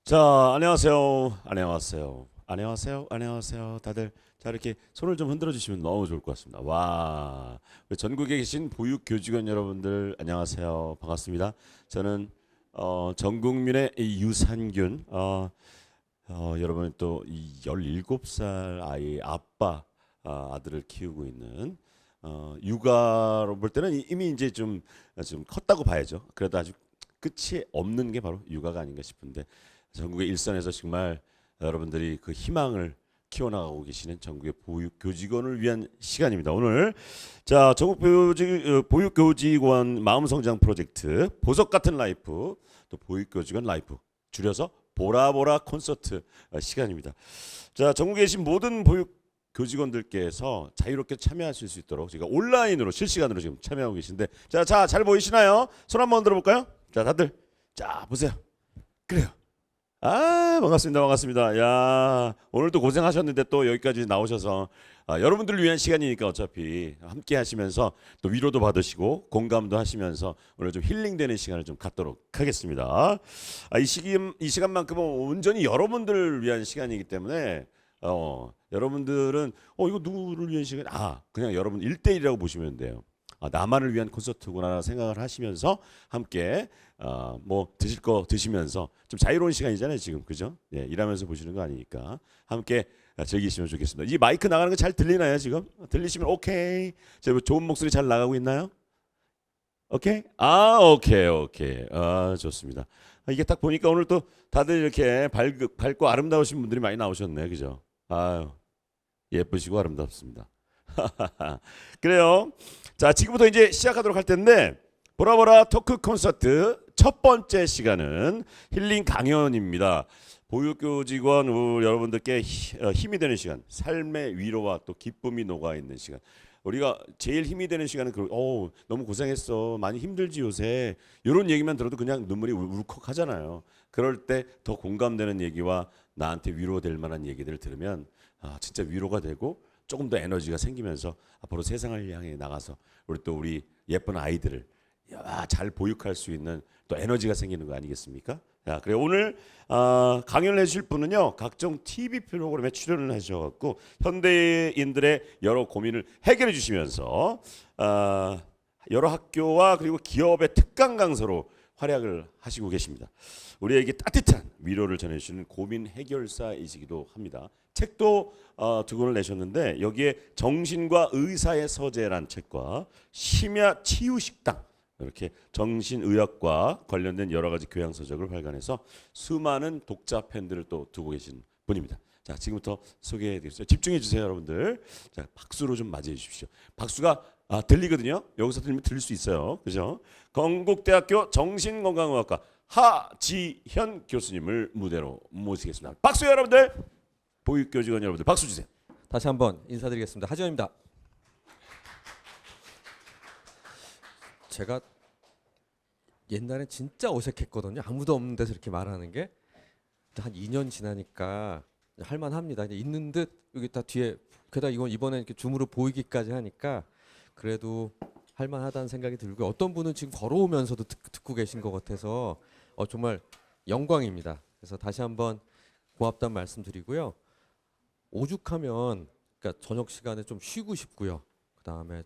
자, 안녕하세요. 안녕하세요. 안녕하세요. 안녕하세요. 다들 자 이렇게 손을 좀 흔들어 주시면 너무 좋을 것 같습니다. 와, 우리 전국에 계신 보육 교직원 여러분들 안녕하세요. 반갑습니다. 저는 전 국민의 이 유산균 여러분 또 이 17살 아이의 아빠 아들을 키우고 있는 육아로 볼 때는 이미 이제 좀 컸다고 봐야죠. 그래도 아직 끝이 없는 게 바로 육아가 아닌가 싶은데 전국의 일선에서 정말 여러분들이 그 희망을 키워나가고 계시는 전국의 보육교직원을 위한 시간입니다. 오늘 자 전국 보육교직원 마음성장 프로젝트 보석 같은 라이프 또 보육교직원 라이프 줄여서 보라보라 콘서트 시간입니다. 자 전국에 계신 모든 보육 교직원들께서 자유롭게 참여하실 수 있도록 제가 온라인으로 실시간으로 지금 참여하고 계신데 자 잘 보이시나요? 손 한번 들어볼까요? 자 다들 자 보세요. 그래요. 아 반갑습니다 반갑습니다. 야 오늘도 고생하셨는데 또 여기까지 나오셔서 여러분들을 위한 시간이니까 어차피 함께 하시면서 또 위로도 받으시고 공감도 하시면서 오늘 좀 힐링되는 시간을 좀 갖도록 하겠습니다. 이 시간만큼은 온전히 여러분들을 위한 시간이기 때문에 여러분들은 이거 누구를 위한 시간? 그냥 여러분 1대1이라고 보시면 돼요. 나만을 위한 콘서트구나 생각을 하시면서 함께 뭐 드실 거 드시면서 좀 자유로운 시간이잖아요 지금 그죠? 예, 일하면서 보시는 거 아니니까 함께 즐기시면 좋겠습니다. 이 마이크 나가는 거 잘 들리나요 지금? 들리시면 오케이. 제 좋은 목소리 잘 나가고 있나요? 오케이? 오케이. 좋습니다. 이게 딱 보니까 오늘 또 다들 이렇게 밝고 아름다우신 분들이 많이 나오셨네 그죠? 아유 예쁘시고 아름답습니다. 그래요. 자, 지금부터 이제 시작하도록 할 텐데 보라보라 토크 콘서트 첫 번째 시간은 힐링 강연입니다. 보육교직원 여러분들께 힘이 되는 시간, 삶의 위로와 또 기쁨이 녹아 있는 시간. 우리가 제일 힘이 되는 시간은 너무 고생했어, 많이 힘들지 요새. 이런 얘기만 들어도 그냥 눈물이 울컥하잖아요. 그럴 때 더 공감되는 얘기와 나한테 위로될 만한 얘기들을 들으면 진짜 위로가 되고 조금 더 에너지가 생기면서 앞으로 세상을 향해 나가서 우리 예쁜 아이들을 잘 보육할 수 있는 또 에너지가 생기는 거 아니겠습니까? 자, 그래 오늘 강연을 해주실 분은요 각종 TV 프로그램에 출연을 하셔갖고 현대인들의 여러 고민을 해결해 주시면서 여러 학교와 그리고 기업의 특강 강사로 활약을 하시고 계십니다. 우리에게 따뜻한 위로를 전해주시는 고민 해결사이시기도 합니다. 책도 두 권을 내셨는데 여기에 정신과 의사의 서재란 책과 심야 치유식당 이렇게 정신의학과 관련된 여러 가지 교양 서적을 발간해서 수많은 독자 팬들을 또 두고 계신 분입니다. 자 지금부터 소개해드리겠습니다. 집중해 주세요 여러분들. 자 박수로 좀 맞이해 주십시오. 박수가 들리거든요. 여기서 들리면 들릴 수 있어요. 그죠? 건국대학교 정신건강의학과 하지현 교수님을 무대로 모시겠습니다. 박수 여러분들. 보육교직원 여러분들 박수 주세요. 다시 한번 인사드리겠습니다. 하지원입니다. 제가 옛날에 진짜 어색했거든요. 아무도 없는 데서 이렇게 말하는 게 한 2년 지나니까 할만합니다. 이제 있는 듯 여기 다 뒤에 게다가 이번에 이렇게 줌으로 보이기까지 하니까 그래도 할만하다는 생각이 들고 어떤 분은 지금 걸어오면서도 듣고 계신 것 같아서 정말 영광입니다. 그래서 다시 한번 고맙다는 말씀드리고요. 오죽하면 그러니까 저녁 시간에 좀 쉬고 싶고요. 그 다음에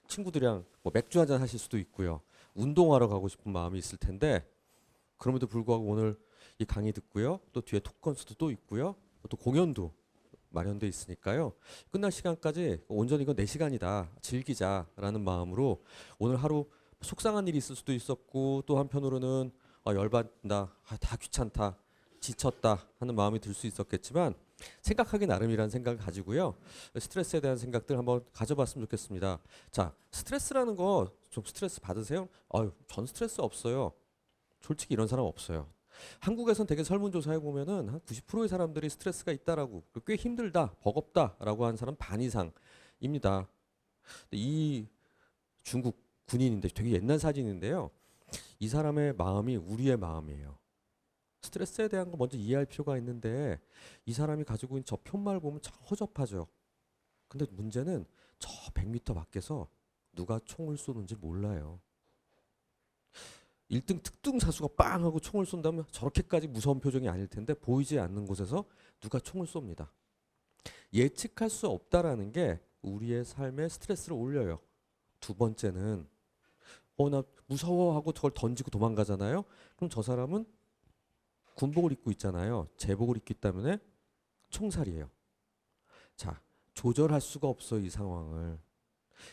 친구들이랑 뭐 맥주 한잔 하실 수도 있고요. 운동하러 가고 싶은 마음이 있을 텐데 그럼에도 불구하고 오늘 이 강의 듣고요. 또 뒤에 토크 콘서트 또 있고요. 또 공연도 마련돼 있으니까요. 끝날 시간까지 온전히 이건 내 시간이다. 즐기자라는 마음으로 오늘 하루 속상한 일이 있을 수도 있었고 또 한편으로는 열받는다. 다 귀찮다. 지쳤다 하는 마음이 들 수 있었겠지만 생각하기 나름이라는 생각을 가지고요. 스트레스에 대한 생각들 한번 가져봤으면 좋겠습니다. 자, 스트레스라는 거 좀 스트레스 받으세요? 전 스트레스 없어요. 솔직히 이런 사람 없어요. 한국에선 되게 설문조사해 보면은 한 90%의 사람들이 스트레스가 있다라고 꽤 힘들다, 버겁다라고 하는 사람 반 이상입니다. 이 중국 군인인데 되게 옛날 사진인데요. 이 사람의 마음이 우리의 마음이에요. 스트레스에 대한 거 먼저 이해할 필요가 있는데 이 사람이 가지고 있는 저 편말 보면 참 허접하죠. 근데 문제는 저 100m 밖에서 누가 총을 쏘는지 몰라요. 1등 특등사수가 빵 하고 총을 쏜다면 저렇게까지 무서운 표정이 아닐 텐데 보이지 않는 곳에서 누가 총을 쏩니다. 예측할 수 없다라는 게 우리의 삶에 스트레스를 올려요. 두 번째는 나 무서워하고 저걸 던지고 도망가잖아요. 그럼 저 사람은 군복을 입고 있잖아요. 제복을 입기 때문에 총살이에요. 자, 조절할 수가 없어 이 상황을.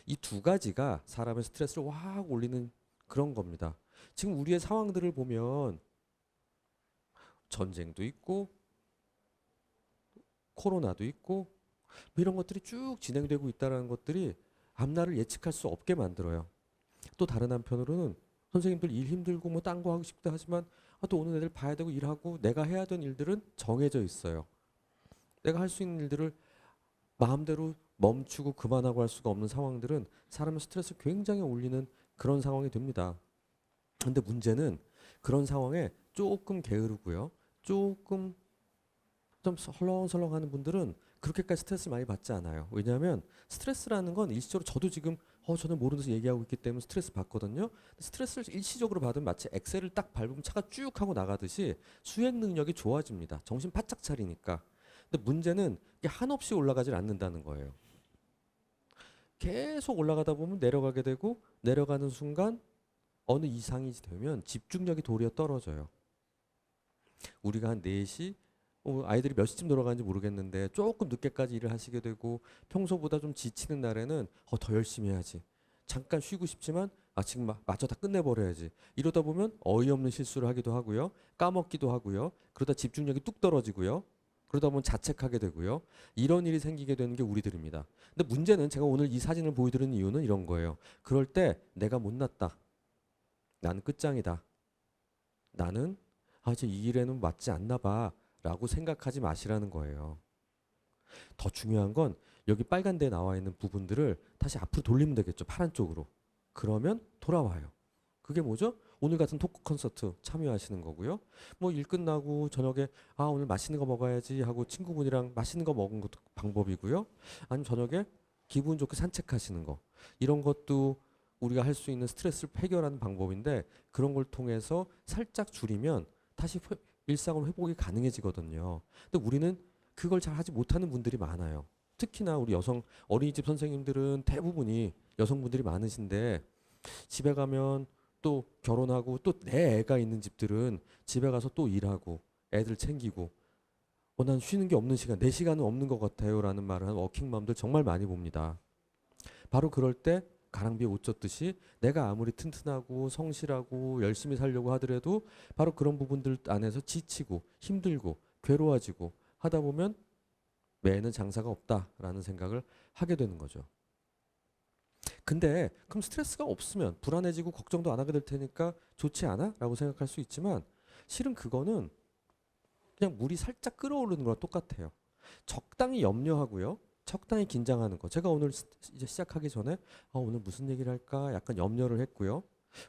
이 두 가지가 사람의 스트레스를 확 올리는 그런 겁니다. 지금 우리의 상황들을 보면 전쟁도 있고 코로나도 있고 뭐 이런 것들이 쭉 진행되고 있다는 것들이 앞날을 예측할 수 없게 만들어요. 또 다른 한편으로는 선생님들 일 힘들고 뭐 딴 거 하고 싶다 하지만 또 오늘 애들 봐야 되고 일하고 내가 해야 되는 일들은 정해져 있어요. 내가 할 수 있는 일들을 마음대로 멈추고 그만하고 할 수가 없는 상황들은 사람의 스트레스를 굉장히 올리는 그런 상황이 됩니다. 근데 문제는 그런 상황에 조금 게으르고요. 조금 좀 설렁설렁하는 분들은 그렇게까지 스트레스를 많이 받지 않아요. 왜냐하면 스트레스라는 건 일시적으로 저도 지금 저는 모르는 데서 얘기하고 있기 때문에 스트레스 받거든요. 스트레스를 일시적으로 받으면 마치 엑셀을 딱 밟으면 차가 쭉 하고 나가듯이 수행 능력이 좋아집니다. 정신 바짝 차리니까. 근데 문제는 이게 한없이 올라가질 않는다는 거예요. 계속 올라가다 보면 내려가게 되고 내려가는 순간 어느 이상이 되면 집중력이 도리어 떨어져요. 우리가 한 4시 아이들이 몇 시쯤 돌아가는지 모르겠는데 조금 늦게까지 일을 하시게 되고 평소보다 좀 지치는 날에는 더 열심히 해야지. 잠깐 쉬고 싶지만 지금 마저 다 끝내버려야지. 이러다 보면 어이없는 실수를 하기도 하고요. 까먹기도 하고요. 그러다 집중력이 뚝 떨어지고요. 그러다 보면 자책하게 되고요. 이런 일이 생기게 되는 게 우리들입니다. 근데 문제는 제가 오늘 이 사진을 보여드리는 이유는 이런 거예요. 그럴 때 내가 못났다. 나는 끝장이다. 나는 이제 이 일에는 맞지 않나 봐. 라고 생각하지 마시라는 거예요. 더 중요한 건 여기 빨간 데에 나와 있는 부분들을 다시 앞으로 돌리면 되겠죠. 파란 쪽으로. 그러면 돌아와요. 그게 뭐죠? 오늘 같은 토크 콘서트 참여하시는 거고요. 뭐 일 끝나고 저녁에 오늘 맛있는 거 먹어야지 하고 친구분이랑 맛있는 거 먹은 것도 방법이고요. 아니면 저녁에 기분 좋게 산책하시는 거. 이런 것도 우리가 할 수 있는 스트레스를 해결하는 방법인데 그런 걸 통해서 살짝 줄이면 다시 일상으로 회복이 가능해지거든요. 근데 우리는 그걸 잘 하지 못하는 분들이 많아요. 특히나 우리 여성 어린이집 선생님들은 대부분이 여성분들이 많으신데 집에 가면 또 결혼하고 또 내 애가 있는 집들은 집에 가서 또 일하고 애들 챙기고 난 쉬는 게 없는 시간, 내 시간은 없는 것 같아요 라는 말을 하는 워킹맘들 정말 많이 봅니다. 바로 그럴 때 가랑비에 옷 젖듯이 내가 아무리 튼튼하고 성실하고 열심히 살려고 하더라도 바로 그런 부분들 안에서 지치고 힘들고 괴로워지고 하다 보면 매에는 장사가 없다라는 생각을 하게 되는 거죠. 근데 그럼 스트레스가 없으면 불안해지고 걱정도 안 하게 될 테니까 좋지 않아? 라고 생각할 수 있지만 실은 그거는 그냥 물이 살짝 끓어오르는 거랑 똑같아요. 적당히 염려하고요. 적당히 긴장하는 거. 제가 오늘 이제 시작하기 전에 오늘 무슨 얘기를 할까 약간 염려를 했고요.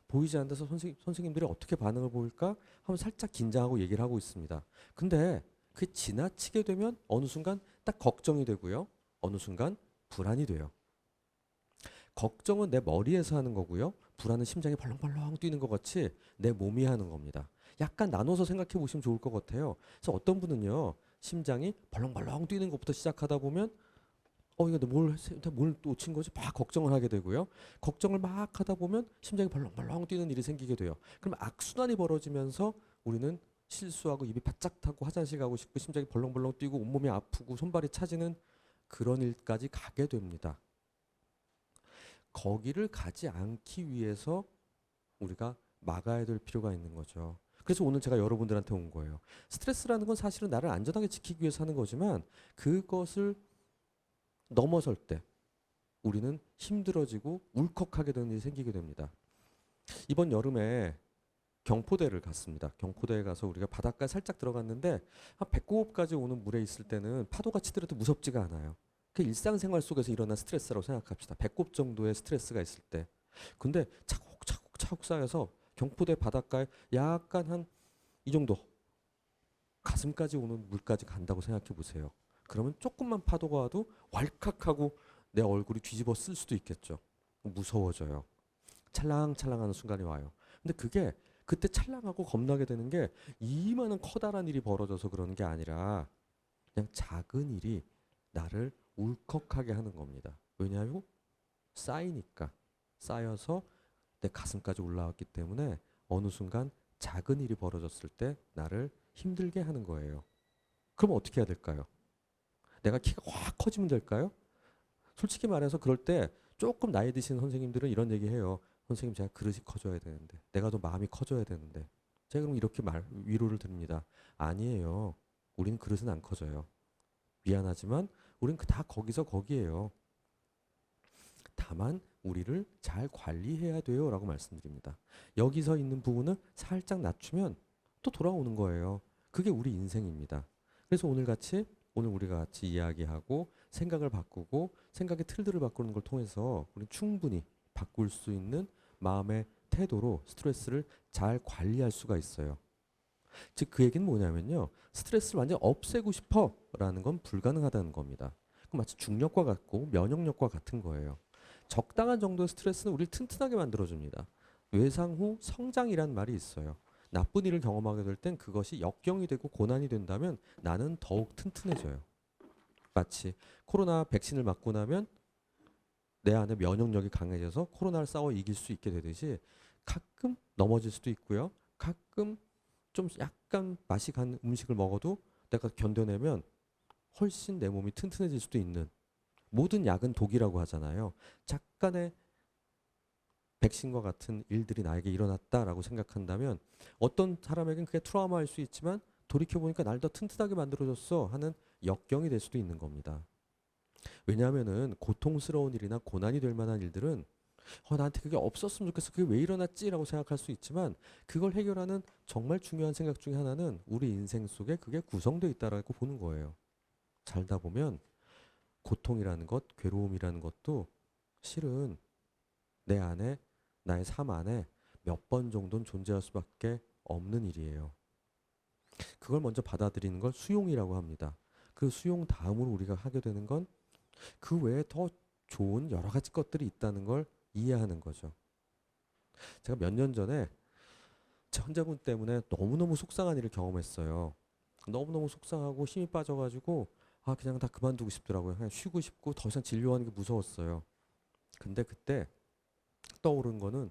보이지 않는 데서 선생님들이 어떻게 반응을 보일까 하면 살짝 긴장하고 얘기를 하고 있습니다. 근데 그게 지나치게 되면 어느 순간 딱 걱정이 되고요. 어느 순간 불안이 돼요. 걱정은 내 머리에서 하는 거고요. 불안은 심장이 벌렁벌렁 뛰는 것 같이 내 몸이 하는 겁니다. 약간 나눠서 생각해 보시면 좋을 것 같아요. 그래서 어떤 분은요. 심장이 벌렁벌렁 뛰는 것부터 시작하다 보면 이거 뭘 놓친 거지? 막 걱정을 하게 되고요. 걱정을 막 하다 보면 심장이 벌렁벌렁 뛰는 일이 생기게 돼요. 그럼 악순환이 벌어지면서 우리는 실수하고 입이 바짝 타고 화장실 가고 싶고 심장이 벌렁벌렁 뛰고 온몸이 아프고 손발이 차지는 그런 일까지 가게 됩니다. 거기를 가지 않기 위해서 우리가 막아야 될 필요가 있는 거죠. 그래서 오늘 제가 여러분들한테 온 거예요. 스트레스라는 건 사실은 나를 안전하게 지키기 위해서 하는 거지만 그것을 넘어설 때 우리는 힘들어지고 울컥하게 되는 일이 생기게 됩니다. 이번 여름에 경포대를 갔습니다. 경포대에 가서 우리가 바닷가에 살짝 들어갔는데 한 배꼽까지 오는 물에 있을 때는 파도가 치더라도 무섭지가 않아요. 그 일상생활 속에서 일어난 스트레스라고 생각합시다. 배꼽 정도의 스트레스가 있을 때. 근데 차곡차곡 쌓여서 경포대 바닷가에 약간 한 이 정도 가슴까지 오는 물까지 간다고 생각해 보세요. 그러면 조금만 파도가 와도 왈칵하고 내 얼굴이 뒤집어 쓸 수도 있겠죠. 무서워져요. 찰랑찰랑하는 순간이 와요. 근데 그게 그때 찰랑하고 겁나게 되는 게 이만한 커다란 일이 벌어져서 그러는 게 아니라 그냥 작은 일이 나를 울컥하게 하는 겁니다. 왜냐하면 쌓이니까 쌓여서 내 가슴까지 올라왔기 때문에 어느 순간 작은 일이 벌어졌을 때 나를 힘들게 하는 거예요. 그럼 어떻게 해야 될까요? 내가 키가 확 커지면 될까요? 솔직히 말해서 그럴 때 조금 나이 드신 선생님들은 이런 얘기 해요. 선생님 제가 그릇이 커져야 되는데 내가 더 마음이 커져야 되는데 제가 그럼 이렇게 위로를 드립니다. 아니에요. 우린 그릇은 안 커져요. 미안하지만 우린 다 거기서 거기에요. 다만 우리를 잘 관리해야 돼요 라고 말씀드립니다. 여기서 있는 부분을 살짝 낮추면 또 돌아오는 거예요. 그게 우리 인생입니다. 그래서 오늘 우리가 같이 이야기하고 생각을 바꾸고 생각의 틀들을 바꾸는 걸 통해서 우리는 충분히 바꿀 수 있는 마음의 태도로 스트레스를 잘 관리할 수가 있어요. 즉 그 얘기는 뭐냐면요. 스트레스를 완전히 없애고 싶어 라는 건 불가능하다는 겁니다. 그럼 마치 중력과 같고 면역력과 같은 거예요. 적당한 정도의 스트레스는 우리를 튼튼하게 만들어줍니다. 외상 후 성장이란 말이 있어요. 나쁜 일을 경험하게 될 땐 그것이 역경이 되고 고난이 된다면 나는 더욱 튼튼해져요. 마치 코로나 백신을 맞고 나면 내 안에 면역력이 강해져서 코로나를 싸워 이길 수 있게 되듯이 가끔 넘어질 수도 있고요. 가끔 좀 약간 맛이 간 음식을 먹어도 내가 견뎌내면 훨씬 내 몸이 튼튼해질 수도 있는, 모든 약은 독이라고 하잖아요. 잠깐의 백신과 같은 일들이 나에게 일어났다라고 생각한다면 어떤 사람에겐 그게 트라우마일 수 있지만 돌이켜보니까 날 더 튼튼하게 만들어줬어 하는 역경이 될 수도 있는 겁니다. 왜냐하면은 고통스러운 일이나 고난이 될 만한 일들은 나한테 그게 없었으면 좋겠어. 그게 왜 일어났지라고 생각할 수 있지만 그걸 해결하는 정말 중요한 생각 중에 하나는 우리 인생 속에 그게 구성되어 있다라고 보는 거예요. 살다 보면 고통이라는 것, 괴로움이라는 것도 실은 내 안에, 나의 삶 안에 몇 번 정도는 존재할 수밖에 없는 일이에요. 그걸 먼저 받아들이는 걸 수용이라고 합니다. 그 수용 다음으로 우리가 하게 되는 건 그 외에 더 좋은 여러 가지 것들이 있다는 걸 이해하는 거죠. 제가 몇 년 전에 제 환자분 때문에 너무너무 속상한 일을 경험했어요. 너무너무 속상하고 힘이 빠져가지고 그냥 다 그만두고 싶더라고요. 그냥 쉬고 싶고 더 이상 진료하는 게 무서웠어요. 근데 그때 떠오른 거는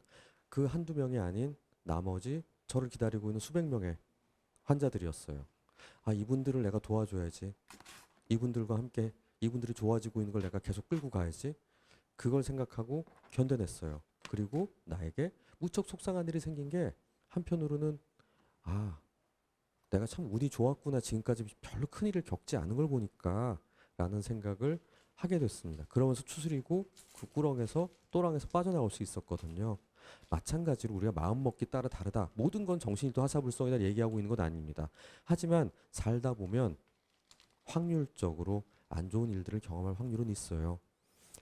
그 한두 명이 아닌 나머지 저를 기다리고 있는 수백 명의 환자들이었어요. 이분들을 내가 도와줘야지. 이분들과 함께 이분들이 좋아지고 있는 걸 내가 계속 끌고 가야지. 그걸 생각하고 견뎌냈어요. 그리고 나에게 무척 속상한 일이 생긴 게 한편으로는 내가 참 운이 좋았구나. 지금까지 별로 큰 일을 겪지 않은 걸 보니까 라는 생각을 하게 됐습니다. 그러면서 추스리고 그 꾸렁에서 또랑에서 빠져나올 수 있었거든요. 마찬가지로 우리가 마음먹기 따라 다르다. 모든 건 정신일도 하사불성이다 얘기하고 있는 건 아닙니다. 하지만 살다 보면 확률적으로 안 좋은 일들을 경험할 확률은 있어요.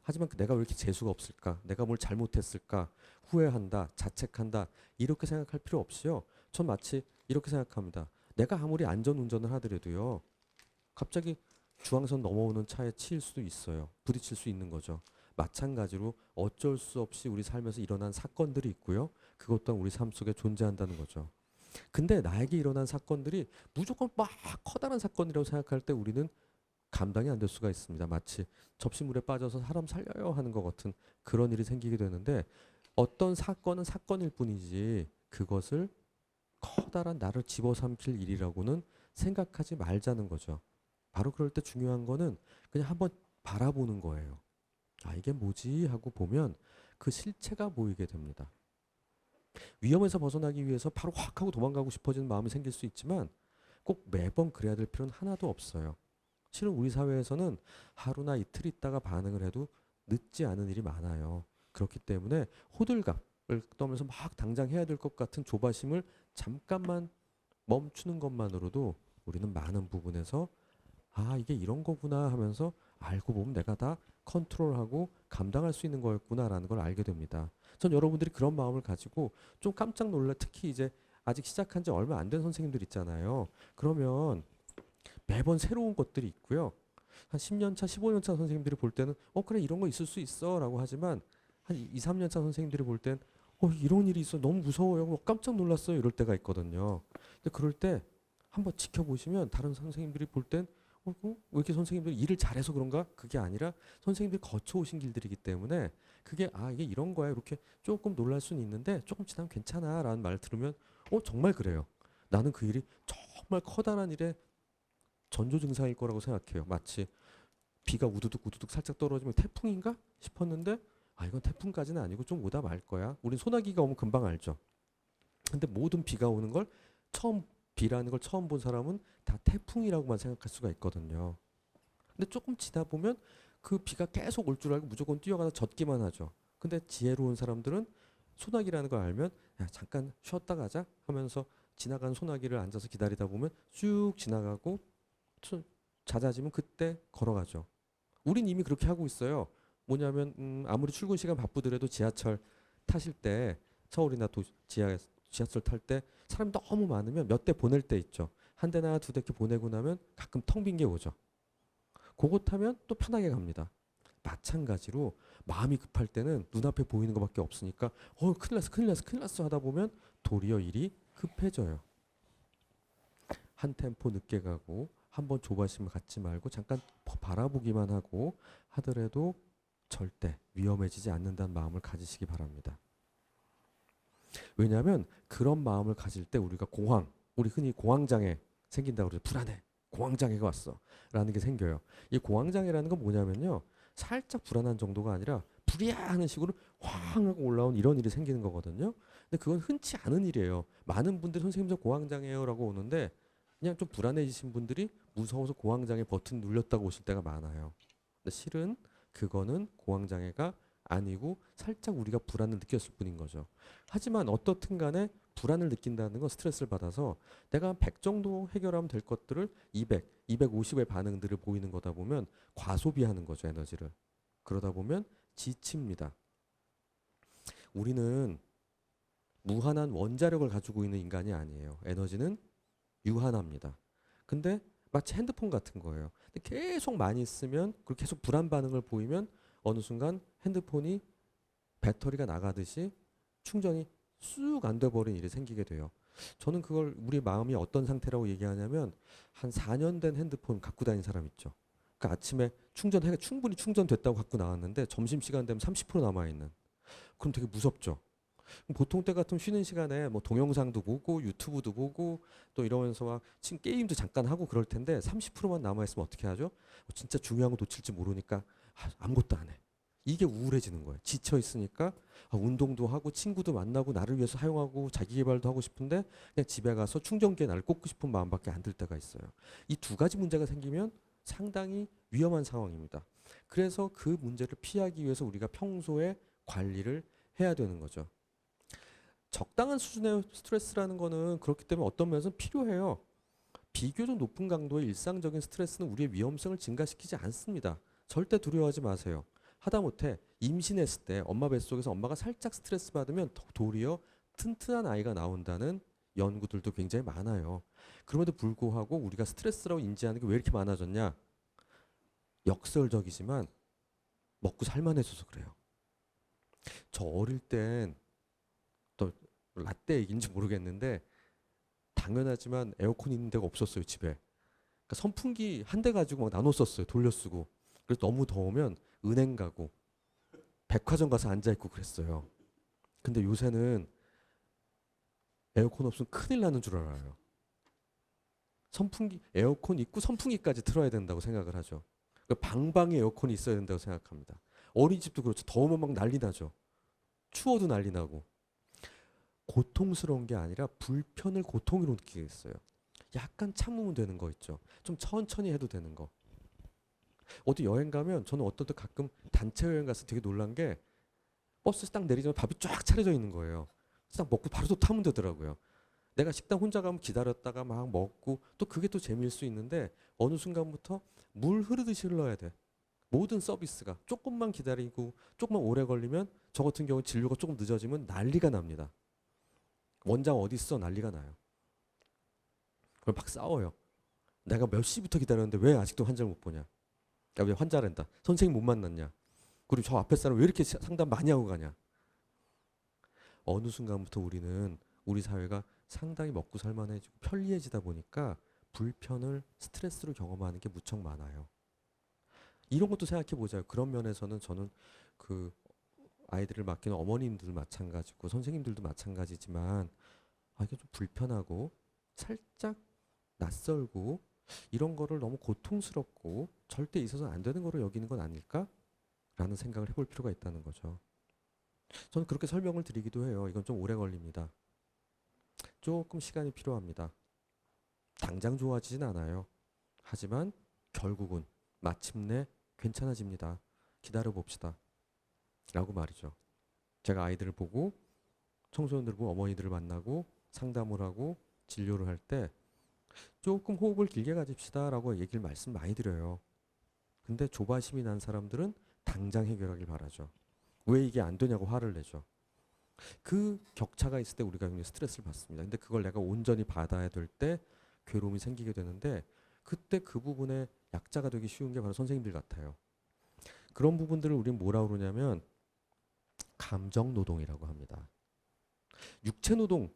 하지만 내가 왜 이렇게 재수가 없을까? 내가 뭘 잘못했을까? 후회한다, 자책한다 이렇게 생각할 필요 없이요. 전 마치 이렇게 생각합니다. 내가 아무리 안전운전을 하더라도요. 갑자기 중앙선 넘어오는 차에 치일 수도 있어요. 부딪힐 수 있는 거죠. 마찬가지로 어쩔 수 없이 우리 삶에서 일어난 사건들이 있고요. 그것 또한 우리 삶 속에 존재한다는 거죠. 근데 나에게 일어난 사건들이 무조건 막 커다란 사건이라고 생각할 때 우리는 감당이 안 될 수가 있습니다. 마치 접시물에 빠져서 사람 살려요 하는 것 같은 그런 일이 생기게 되는데 어떤 사건은 사건일 뿐이지 그것을 커다란 나를 집어삼킬 일이라고는 생각하지 말자는 거죠. 바로 그럴 때 중요한 거는 그냥 한번 바라보는 거예요. 이게 뭐지 하고 보면 그 실체가 보이게 됩니다. 위험에서 벗어나기 위해서 바로 확 하고 도망가고 싶어지는 마음이 생길 수 있지만 꼭 매번 그래야 될 필요는 하나도 없어요. 실은 우리 사회에서는 하루나 이틀 있다가 반응을 해도 늦지 않은 일이 많아요. 그렇기 때문에 호들갑을 떠면서 막 당장 해야 될 것 같은 조바심을 잠깐만 멈추는 것만으로도 우리는 많은 부분에서 이게 이런 거구나 하면서 알고 보면 내가 다 컨트롤하고 감당할 수 있는 거였구나라는 걸 알게 됩니다. 전 여러분들이 그런 마음을 가지고 좀 깜짝 놀라, 특히 이제 아직 시작한 지 얼마 안 된 선생님들 있잖아요. 그러면 매번 새로운 것들이 있고요. 한 10년 차, 15년 차 선생님들이 볼 때는 그래 이런 거 있을 수 있어 라고 하지만 한 2, 3년 차 선생님들이 볼 땐 이런 일이 있어 너무 무서워요. 깜짝 놀랐어요. 이럴 때가 있거든요. 근데 그럴 때 한번 지켜보시면 다른 선생님들이 볼 땐 왜 이렇게 선생님들이 일을 잘해서 그런가? 그게 아니라 선생님들이 거쳐오신 길들이기 때문에 그게 이게 이런 거야. 이렇게 조금 놀랄 수는 있는데 조금 지나면 괜찮아 라는 말을 들으면 정말 그래요. 나는 그 일이 정말 커다란 일의 전조 증상일 거라고 생각해요. 마치 비가 우두둑 우두둑 살짝 떨어지면 태풍인가 싶었는데 이건 태풍까지는 아니고 좀 오다 말 거야. 우린 소나기가 오면 금방 알죠. 근데 모든 비가 오는 걸 비라는 걸 처음 본 사람은 다 태풍이라고만 생각할 수가 있거든요. 근데 조금 지나 보면 그 비가 계속 올 줄 알고 무조건 뛰어가서 젖기만 하죠. 근데 지혜로운 사람들은 소나기라는 걸 알면 야, 잠깐 쉬었다 가자 하면서 지나간 소나기를 앉아서 기다리다 보면 쭉 지나가고 잦아지면 그때 걸어가죠. 우린 이미 그렇게 하고 있어요. 뭐냐면 아무리 출근 시간 바쁘더라도 지하철 타실 때 서울이나 지하철 탈 때 사람이 너무 많으면 몇 대 보낼 때 있죠. 한 대나 두 대 이렇게 보내고 나면 가끔 텅 빈 게 오죠. 그거 타면 또 편하게 갑니다. 마찬가지로 마음이 급할 때는 눈앞에 보이는 것밖에 없으니까 큰일 났어 하다 보면 도리어 일이 급해져요. 한 템포 늦게 가고 한번 조바심을 갖지 말고 잠깐 바라보기만 하고 하더라도 절대 위험해지지 않는다는 마음을 가지시기 바랍니다. 왜냐하면 그런 마음을 가질 때 우리 흔히 공황장애 생긴다고 그러죠. 불안해. 공황장애가 왔어. 라는 게 생겨요. 이 공황장애라는 건 뭐냐면요. 살짝 불안한 정도가 아니라 불이야하는 식으로 황 하고 올라온 이런 일이 생기는 거거든요. 근데 그건 흔치 않은 일이에요. 많은 분들이 선생님 저 공황장애요라고 오는데 그냥 좀 불안해지신 분들이 무서워서 공황장애 버튼 눌렸다고 오실 때가 많아요. 근데 실은 그거는 공황장애가 아니고 살짝 우리가 불안을 느꼈을 뿐인 거죠. 하지만 어떻든 간에 불안을 느낀다는 건 스트레스를 받아서 내가 한 100 정도 해결하면 될 것들을 200, 250의 반응들을 보이는 거다 보면 과소비하는 거죠, 에너지를. 그러다 보면 지칩니다. 우리는 무한한 원자력을 가지고 있는 인간이 아니에요. 에너지는 유한합니다. 근데 마치 핸드폰 같은 거예요. 근데 계속 많이 쓰면 그리고 계속 불안 반응을 보이면 어느 순간 핸드폰이 배터리가 나가듯이 충전이 쑥 안 돼 버린 일이 생기게 돼요. 저는 그걸 우리 마음이 어떤 상태라고 얘기하냐면 한 4년 된 핸드폰 갖고 다니는 사람 있죠. 그러니까 아침에 충분히 충전됐다고 갖고 나왔는데 점심시간 되면 30% 남아있는. 그럼 되게 무섭죠. 보통 때 같으면 쉬는 시간에 뭐 동영상도 보고 유튜브도 보고 또 이러면서 막 지금 게임도 잠깐 하고 그럴 텐데 30%만 남아있으면 어떻게 하죠? 진짜 중요한 거 놓칠지 모르니까 아무것도 안 해. 이게 우울해지는 거예요. 지쳐 있으니까 운동도 하고 친구도 만나고 나를 위해서 사용하고 자기 개발도 하고 싶은데 그냥 집에 가서 충전기에 나를 꽂고 싶은 마음밖에 안 들 때가 있어요. 이 두 가지 문제가 생기면 상당히 위험한 상황입니다. 그래서 그 문제를 피하기 위해서 우리가 평소에 관리를 해야 되는 거죠. 적당한 수준의 스트레스라는 거는 그렇기 때문에 어떤 면에서는 필요해요. 비교적 높은 강도의 일상적인 스트레스는 우리의 위험성을 증가시키지 않습니다. 절대 두려워하지 마세요. 하다못해 임신했을 때 엄마 뱃속에서 엄마가 살짝 스트레스 받으면 도리어 튼튼한 아이가 나온다는 연구들도 굉장히 많아요. 그럼에도 불구하고 우리가 스트레스라고 인지하는 게 왜 이렇게 많아졌냐? 역설적이지만 먹고 살만해져서 그래요. 저 어릴 땐 또 라떼 얘기인지 모르겠는데 당연하지만 에어컨 있는 데가 없었어요, 집에. 그러니까 선풍기 한 대 가지고 막 나눠 썼어요, 돌려 쓰고. 그래서 너무 더우면 은행 가고 백화점 가서 앉아 있고 그랬어요. 근데 요새는 에어컨 없으면 큰일 나는 줄 알아요. 에어컨 있고 선풍기까지 틀어야 된다고 생각을 하죠. 그러니까 방방에 에어컨이 있어야 된다고 생각합니다. 어린이집도 그렇죠. 더우면 막 난리 나죠. 추워도 난리 나고. 고통스러운 게 아니라 불편을 고통으로 느끼겠어요. 약간 참으면 되는 거 있죠. 좀 천천히 해도 되는 거. 어디 여행 가면 저는 어떨 때 가끔 단체 여행 가서 되게 놀란 게 버스 딱 내리자마자 밥이 쫙 차려져 있는 거예요. 딱 먹고 바로 또 타면 되더라고요. 내가 식당 혼자 가면 기다렸다가 막 먹고 또 그게 또 재미일 수 있는데 어느 순간부터 물 흐르듯이 흘러야 돼. 모든 서비스가 조금만 기다리고 조금만 오래 걸리면 저 같은 경우 진료가 조금 늦어지면 난리가 납니다. 원장 어디 있어? 난리가 나요. 그럼 막 싸워요. 내가 몇 시부터 기다렸는데 왜 아직도 환자를 못 보냐? 야, 왜 환자란다? 선생님 못 만났냐? 그리고 저 앞에 사람 왜 이렇게 상담 많이 하고 가냐? 어느 순간부터 우리는 우리 사회가 상당히 먹고 살만해지고 편리해지다 보니까 불편을 스트레스로 경험하는 게 무척 많아요. 이런 것도 생각해 보자요. 그런 면에서는 저는 그 아이들을 맡기는 어머님들 마찬가지고 선생님들도 마찬가지지만 이게 좀 불편하고 살짝 낯설고 이런 거를 너무 고통스럽고 절대 있어서는 안 되는 거로 여기는 건 아닐까라는 생각을 해볼 필요가 있다는 거죠. 저는 그렇게 설명을 드리기도 해요. 이건 좀 오래 걸립니다. 조금 시간이 필요합니다. 당장 좋아지진 않아요. 하지만 결국은 마침내 괜찮아집니다. 기다려 봅시다. 라고 말이죠. 제가 아이들을 보고 청소년들을 보고 어머니들을 만나고 상담을 하고 진료를 할 때 조금 호흡을 길게 가집시다 라고 얘기를 말씀 많이 드려요. 근데 조바심이 난 사람들은 당장 해결하길 바라죠. 왜 이게 안 되냐고 화를 내죠. 그 격차가 있을 때 우리가 굉장히 스트레스를 받습니다. 근데 그걸 내가 온전히 받아야 될 때 괴로움이 생기게 되는데 그때 그 부분에 약자가 되기 쉬운 게 바로 선생님들 같아요. 그런 부분들을 우리는 뭐라 그러냐면 감정 노동이라고 합니다. 육체 노동,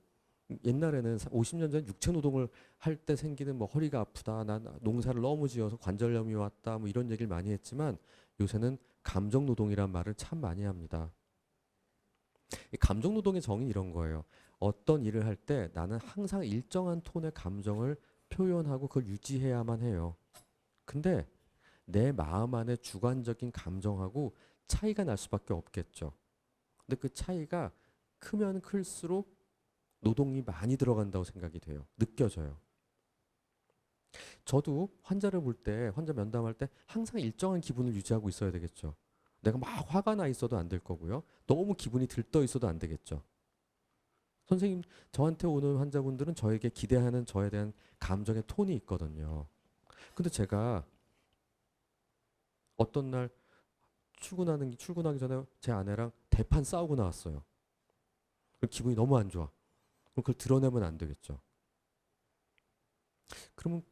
옛날에는 50년 전 육체 노동을 할 때 생기는 뭐 허리가 아프다, 난 농사를 너무 지어서 관절염이 왔다, 뭐 이런 얘기를 많이 했지만 요새는 감정 노동이란 말을 참 많이 합니다. 이 감정 노동의 정의는 이런 거예요. 어떤 일을 할 때 나는 항상 일정한 톤의 감정을 표현하고 그걸 유지해야만 해요. 근데 내 마음 안에 주관적인 감정하고 차이가 날 수밖에 없겠죠. 근데 그 차이가 크면 클수록 노동이 많이 들어간다고 생각이 돼요. 느껴져요. 저도 환자를 볼 때, 환자 면담할 때 항상 일정한 기분을 유지하고 있어야 되겠죠. 내가 막 화가 나 있어도 안 될 거고요. 너무 기분이 들떠 있어도 안 되겠죠. 선생님, 저한테 오는 환자분들은 저에게 기대하는 저에 대한 감정의 톤이 있거든요. 근데 제가 어떤 날 출근하기 전에 제 아내랑 대판 싸우고 나왔어요. 기분이 너무 안 좋아. 그럼 그걸 드러내면 안 되겠죠. 그러면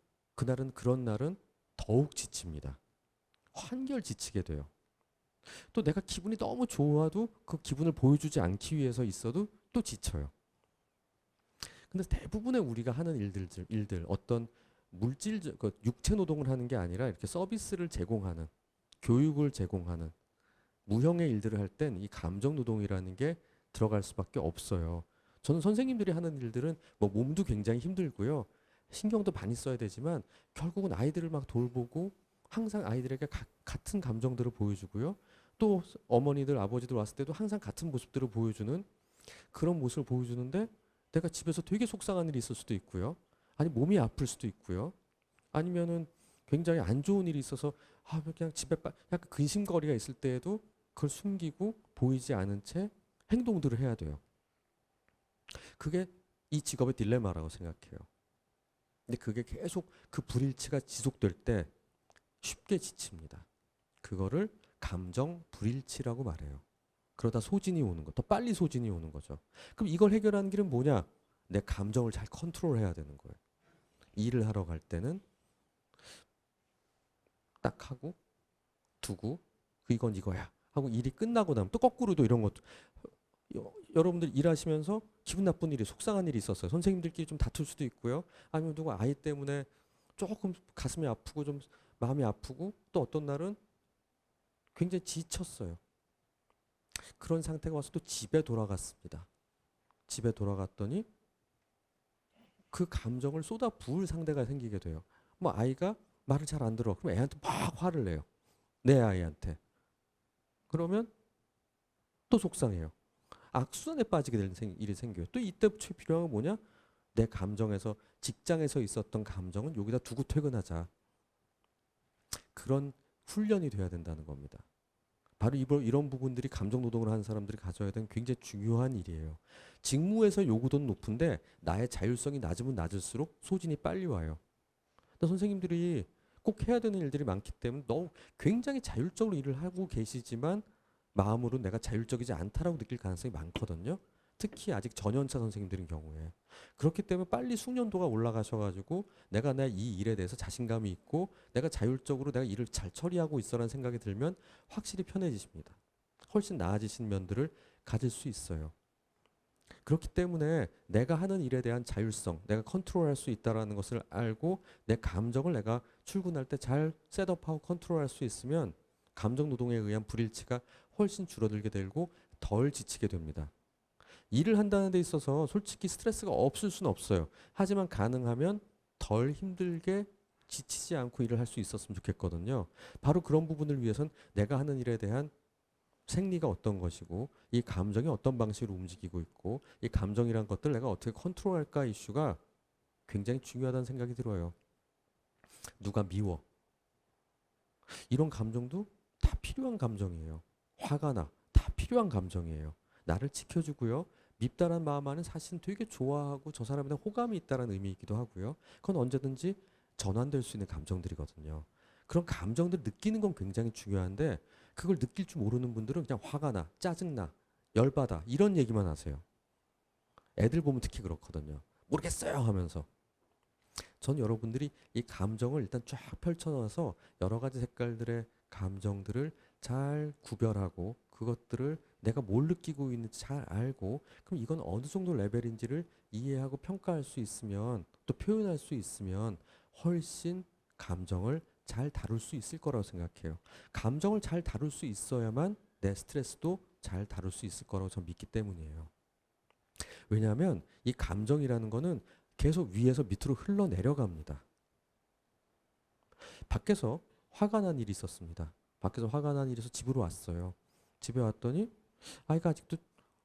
그런 날은 더욱 지칩니다. 한결 지치게 돼요. 또 내가 기분이 너무 좋아도 그 기분을 보여주지 않기 위해서 있어도 또 지쳐요. 근데 대부분의 우리가 하는 일들 어떤 그 육체 노동을 하는 게 아니라 이렇게 서비스를 제공하는, 교육을 제공하는 무형의 일들을 할 땐 이 감정 노동이라는 게 들어갈 수밖에 없어요. 저는 선생님들이 하는 일들은 뭐 몸도 굉장히 힘들고요. 신경도 많이 써야 되지만 결국은 아이들을 막 돌보고 항상 아이들에게 같은 감정들을 보여주고요. 또 어머니들, 아버지들 왔을 때도 항상 같은 모습들을 보여주는 그런 모습을 보여주는데 내가 집에서 되게 속상한 일이 있을 수도 있고요. 아니 몸이 아플 수도 있고요. 아니면은 굉장히 안 좋은 일이 있어서 그냥 집에 약간 근심거리가 있을 때에도 그걸 숨기고 보이지 않은 채 행동들을 해야 돼요. 그게 이 직업의 딜레마라고 생각해요. 근데 그게 계속 그 불일치가 지속될 때 쉽게 지칩니다. 그거를 감정 불일치라고 말해요. 그러다 소진이 오는 거, 더 빨리 소진이 오는 거죠. 그럼 이걸 해결하는 길은 뭐냐? 내 감정을 잘 컨트롤해야 되는 거예요. 일을 하러 갈 때는 딱 하고 두고 이건 이거야 하고 일이 끝나고 나면 또 거꾸로도 이런 것도 여러분들 일하시면서 기분 나쁜 일이 속상한 일이 있었어요. 선생님들끼리 좀 다툴 수도 있고요. 아니면 누구 아이 때문에 조금 가슴이 아프고 좀 마음이 아프고 또 어떤 날은 굉장히 지쳤어요. 그런 상태가 와서 또 집에 돌아갔습니다. 집에 돌아갔더니 그 감정을 쏟아 부을 상대가 생기게 돼요. 뭐 아이가 말을 잘 안 들어. 그럼 애한테 막 화를 내요. 내 아이한테. 그러면 또 속상해요. 악순환에 빠지게 되는 일이 생겨요. 또 이때 필요한 건 뭐냐? 내 감정에서 직장에서 있었던 감정은 여기다 두고 퇴근하자. 그런 훈련이 돼야 된다는 겁니다. 바로 이런 부분들이 감정 노동을 하는 사람들이 가져야 되는 굉장히 중요한 일이에요. 직무에서 요구도는 높은데 나의 자율성이 낮으면 낮을수록 소진이 빨리 와요. 근데 선생님들이 꼭 해야 되는 일들이 많기 때문에 너무 굉장히 자율적으로 일을 하고 계시지만 마음으로 내가 자율적이지 않다라고 느낄 가능성이 많거든요. 특히 아직 전연차 선생님들인 경우에. 그렇기 때문에 빨리 숙련도가 올라가셔가지고 내가 내 이 일에 대해서 자신감이 있고 내가 자율적으로 내가 일을 잘 처리하고 있어라는 생각이 들면 확실히 편해지십니다. 훨씬 나아지신 면들을 가질 수 있어요. 그렇기 때문에 내가 하는 일에 대한 자율성, 내가 컨트롤할 수 있다라는 것을 알고 내 감정을 내가 출근할 때 잘 셋업하고 컨트롤할 수 있으면 감정 노동에 의한 불일치가 훨씬 줄어들게 되고 덜 지치게 됩니다. 일을 한다는 데 있어서 솔직히 스트레스가 없을 수는 없어요. 하지만 가능하면 덜 힘들게 지치지 않고 일을 할 수 있었으면 좋겠거든요. 바로 그런 부분을 위해선 내가 하는 일에 대한 생리가 어떤 것이고 이 감정이 어떤 방식으로 움직이고 있고 이 감정이란 것들 내가 어떻게 컨트롤할까 이슈가 굉장히 중요하다는 생각이 들어요. 누가 미워. 이런 감정도 다 필요한 감정이에요. 화가 나. 다 필요한 감정이에요. 나를 지켜주고요. 밉다란 마음 안에 사실은 되게 좋아하고 저 사람에 대한 호감이 있다는 의미이기도 하고요. 그건 언제든지 전환될 수 있는 감정들이거든요. 그런 감정들 느끼는 건 굉장히 중요한데 그걸 느낄 줄 모르는 분들은 그냥 화가 나, 짜증나, 열받아 이런 얘기만 하세요. 애들 보면 특히 그렇거든요. 모르겠어요 하면서. 전 여러분들이 이 감정을 일단 쫙 펼쳐놔서 여러 가지 색깔들의 감정들을 잘 구별하고 그것들을 내가 뭘 느끼고 있는지 잘 알고 그럼 이건 어느 정도 레벨인지를 이해하고 평가할 수 있으면 또 표현할 수 있으면 훨씬 감정을 잘 다룰 수 있을 거라고 생각해요. 감정을 잘 다룰 수 있어야만 내 스트레스도 잘 다룰 수 있을 거라고 저는 믿기 때문이에요. 왜냐하면 이 감정이라는 거는 계속 위에서 밑으로 흘러내려갑니다. 밖에서 화가 난 일이 있었습니다. 밖에서 화가 난 일에서 집으로 왔어요. 집에 왔더니 아이가 아직도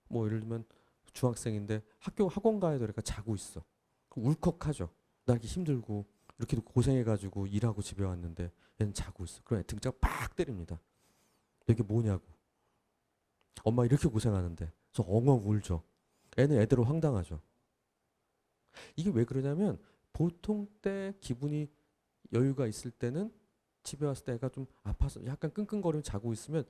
뭐 예를 들면 중학생인데 학원 가야 되니까 자고 있어. 울컥하죠. 나 이렇게 힘들고 이렇게 고생해가지고 일하고 집에 왔는데 얘는 자고 있어. 그럼 등짝 팍 때립니다. 이게 뭐냐고. 엄마 이렇게 고생하는데. 그래서 엉엉 울죠. 애는 애대로 황당하죠. 이게 왜 그러냐면 보통 때 기분이 여유가 있을 때는 집에 왔을 때 애가 좀 아파서 약간 끙끙거리면 자고 있으면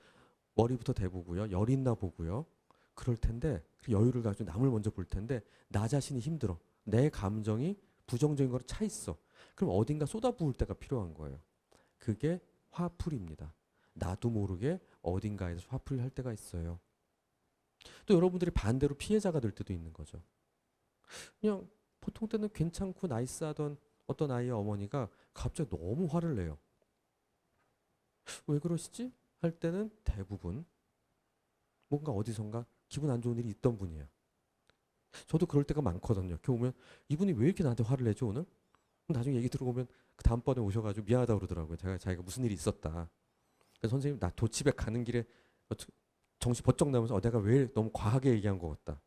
머리부터 대보고요. 열 있나 보고요. 그럴 텐데 그 여유를 가지고 남을 먼저 볼 텐데 나 자신이 힘들어. 내 감정이 부정적인 거로 차 있어. 그럼 어딘가 쏟아부을 때가 필요한 거예요. 그게 화풀이입니다. 나도 모르게 어딘가에서 화풀이를 할 때가 있어요. 또 여러분들이 반대로 피해자가 될 때도 있는 거죠. 그냥 보통 때는 괜찮고 나이스하던 어떤 아이의 어머니가 갑자기 너무 화를 내요. 왜 그러시지? 할 때는 대부분 뭔가 어디선가 기분 안 좋은 일이 있던 분이에요. 저도 그럴 때가 많거든요. 이렇게 오면 이분이 왜 이렇게 나한테 화를 내죠 오늘? 나중에 얘기 들어보면 그 다음번에 오셔가지고 미안하다고 그러더라고요. 자기가 무슨 일이 있었다. 그래서 선생님 나 도집에 가는 길에 정신 번쩍 나면서 내가 왜 너무 과하게 얘기한 것 같다.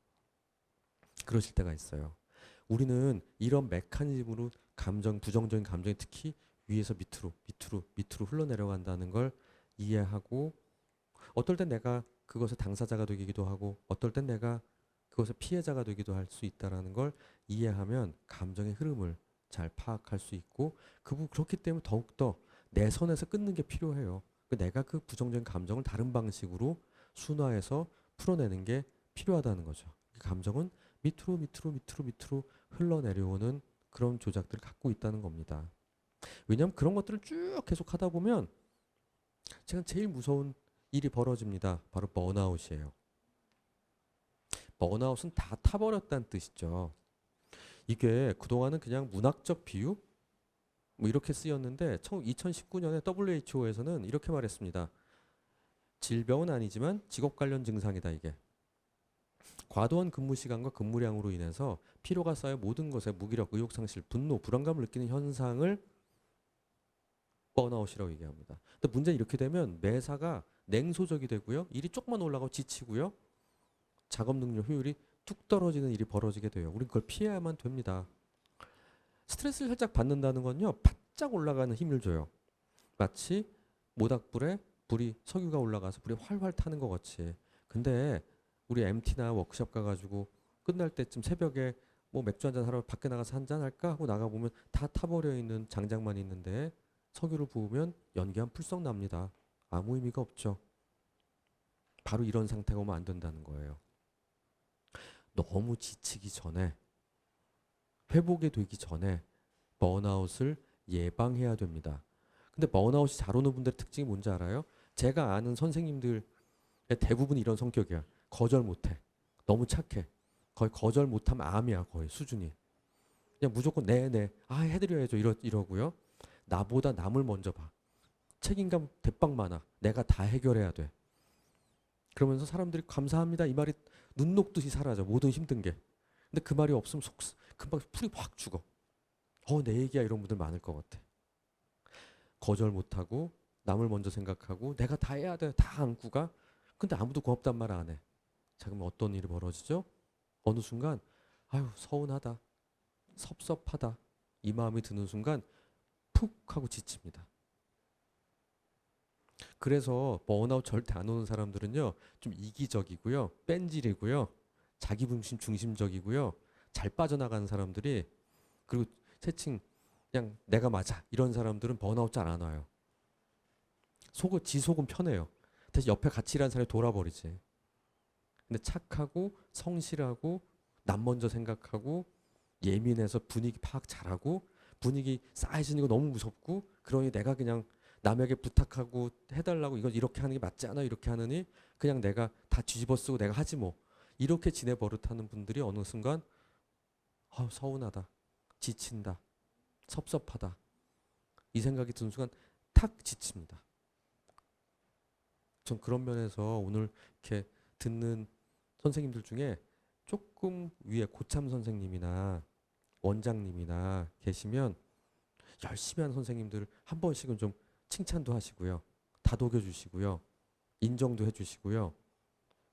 그러실 때가 있어요. 우리는 이런 메커니즘으로 부정적인 감정이 특히 위에서 밑으로 흘러내려간다는 걸 이해하고 어떨 땐 내가 그것의 당사자가 되기도 하고 어떨 땐 내가 그것의 피해자가 되기도 할 수 있다는 걸 이해하면 감정의 흐름을 잘 파악할 수 있고 그렇기 때문에 더욱더 내 선에서 끊는 게 필요해요. 내가 그 부정적인 감정을 다른 방식으로 순화해서 풀어내는 게 필요하다는 거죠. 감정은 밑으로 흘러내려오는 그런 조작들을 갖고 있다는 겁니다. 왜냐하면 그런 것들을 쭉 계속 하다 보면 제가 제일 무서운 일이 벌어집니다. 바로 번아웃이에요. 번아웃은 다 타버렸다는 뜻이죠. 이게 그동안은 그냥 문학적 비유? 뭐 이렇게 쓰였는데 2019년에 WHO에서는 이렇게 말했습니다. 질병은 아니지만 직업 관련 증상이다 이게. 과도한 근무 시간과 근무량으로 인해서 피로가 쌓여 모든 것에 무기력, 의욕 상실, 분노, 불안감을 느끼는 현상을 번아웃이라고 얘기합니다. 근데 문제는 이렇게 되면 매사가 냉소적이 되고요. 일이 조금만 올라가고 지치고요. 작업 능력 효율이 뚝 떨어지는 일이 벌어지게 돼요. 우린 그걸 피해야만 됩니다. 스트레스를 살짝 받는다는 건요. 바짝 올라가는 힘을 줘요. 마치 모닥불에 석유가 올라가서 불이 활활 타는 것 같이. 근데 우리 MT나 워크숍 가가지고 끝날 때쯤 새벽에 뭐 맥주 한잔 하러 밖에 나가서 한잔 할까 하고 나가보면 다 타버려 있는 장작만 있는데 석유를 부으면 연기가 풀썩 납니다. 아무 의미가 없죠. 바로 이런 상태가 오면 안 된다는 거예요. 너무 지치기 전에 회복이 되기 전에 번아웃을 예방해야 됩니다. 근데 번아웃이 잘 오는 분들의 특징이 뭔지 알아요? 제가 아는 선생님들의 대부분이 이런 성격이야. 거절 못해. 너무 착해. 거의 거절 못하면 암이야 거의 수준이. 그냥 무조건 네네 해드려야죠 이러고요. 나보다 남을 먼저 봐. 책임감 대빵 많아. 내가 다 해결해야 돼. 그러면서 사람들이 감사합니다 이 말이 눈 녹듯이 사라져. 모든 힘든 게. 근데 그 말이 없으면 금방 풀이 확 죽어. 내 얘기야 이런 분들 많을 것 같아. 거절 못하고 남을 먼저 생각하고 내가 다 해야 돼. 다 안고 가. 근데 아무도 고맙단 말 안 해. 자 그럼 어떤 일이 벌어지죠? 어느 순간 아유 서운하다. 섭섭하다. 이 마음이 드는 순간 푹 하고 지칩니다. 그래서 번아웃 절대 안 오는 사람들은요. 좀 이기적이고요. 뺀질이고요. 자기 중심적이고요. 잘 빠져나가는 사람들이 그리고 채칭 그냥 내가 맞아 이런 사람들은 번아웃 잘 안 와요. 지 속은 편해요. 대신 옆에 같이 일하는 사람이 돌아버리지. 근데 착하고 성실하고 남 먼저 생각하고 예민해서 분위기 파악 잘하고 분위기 싸해지는 거 너무 무섭고 그러니 내가 그냥 남에게 부탁하고 해달라고 이건 이렇게 하는 게 맞지 않아 이렇게 하느니 그냥 내가 다 뒤집어 쓰고 내가 하지 뭐 이렇게 지내 버릇하는 분들이 어느 순간 서운하다 지친다 섭섭하다 이 생각이 드는 순간 탁 지칩니다. 전 그런 면에서 오늘 이렇게 듣는 선생님들 중에 조금 위에 고참 선생님이나 원장님이나 계시면 열심히 하는 선생님들 한 번씩은 좀 칭찬도 하시고요. 다독여 주시고요. 인정도 해 주시고요.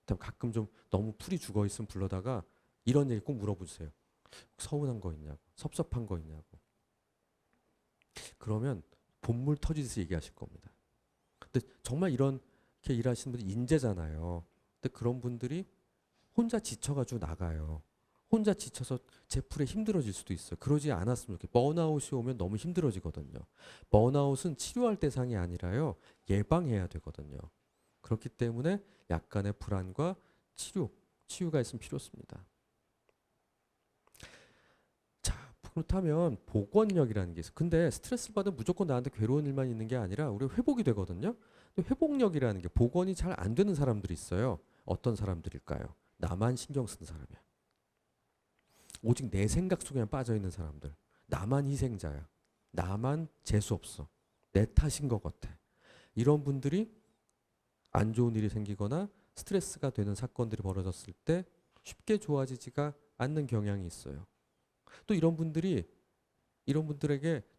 그다음 가끔 좀 너무 풀이 죽어 있으면 불러다가 이런 얘기 꼭 물어보세요. 서운한 거 있냐고. 섭섭한 거 있냐고. 그러면 본물 터지듯이 얘기하실 겁니다. 근데 정말 이렇게 일하시는 분들이 인재잖아요. 근데 그런 분들이 혼자 지쳐가지고 나가요. 혼자 지쳐서 제풀에 힘들어질 수도 있어요. 그러지 않았으면 좋겠어요. 번아웃이 오면 너무 힘들어지거든요. 번아웃은 치료할 대상이 아니라요. 예방해야 되거든요. 그렇기 때문에 약간의 불안과 치유가 있으면 필요습니다. 자, 그렇다면 복원력이라는 게 있어요. 근데 스트레스 받으면 무조건 나한테 괴로운 일만 있는 게 아니라 우리 회복이 되거든요. 근데 회복력이라는 게 복원이 잘 안 되는 사람들이 있어요. 어떤 사람들일까요? 나만 신경 쓰는 사람이야. 오직 내 생각 속에만 빠져있는 사람들. 나만 희생자야. 나만 재수없어. 내 탓인 것 같아. 이런 분들이 안 좋은 일이 생기거나 스트레스가 되는 사건들이 벌어졌을 때 쉽게 좋아지지가 않는 경향이 있어요. 또 이런 분들에게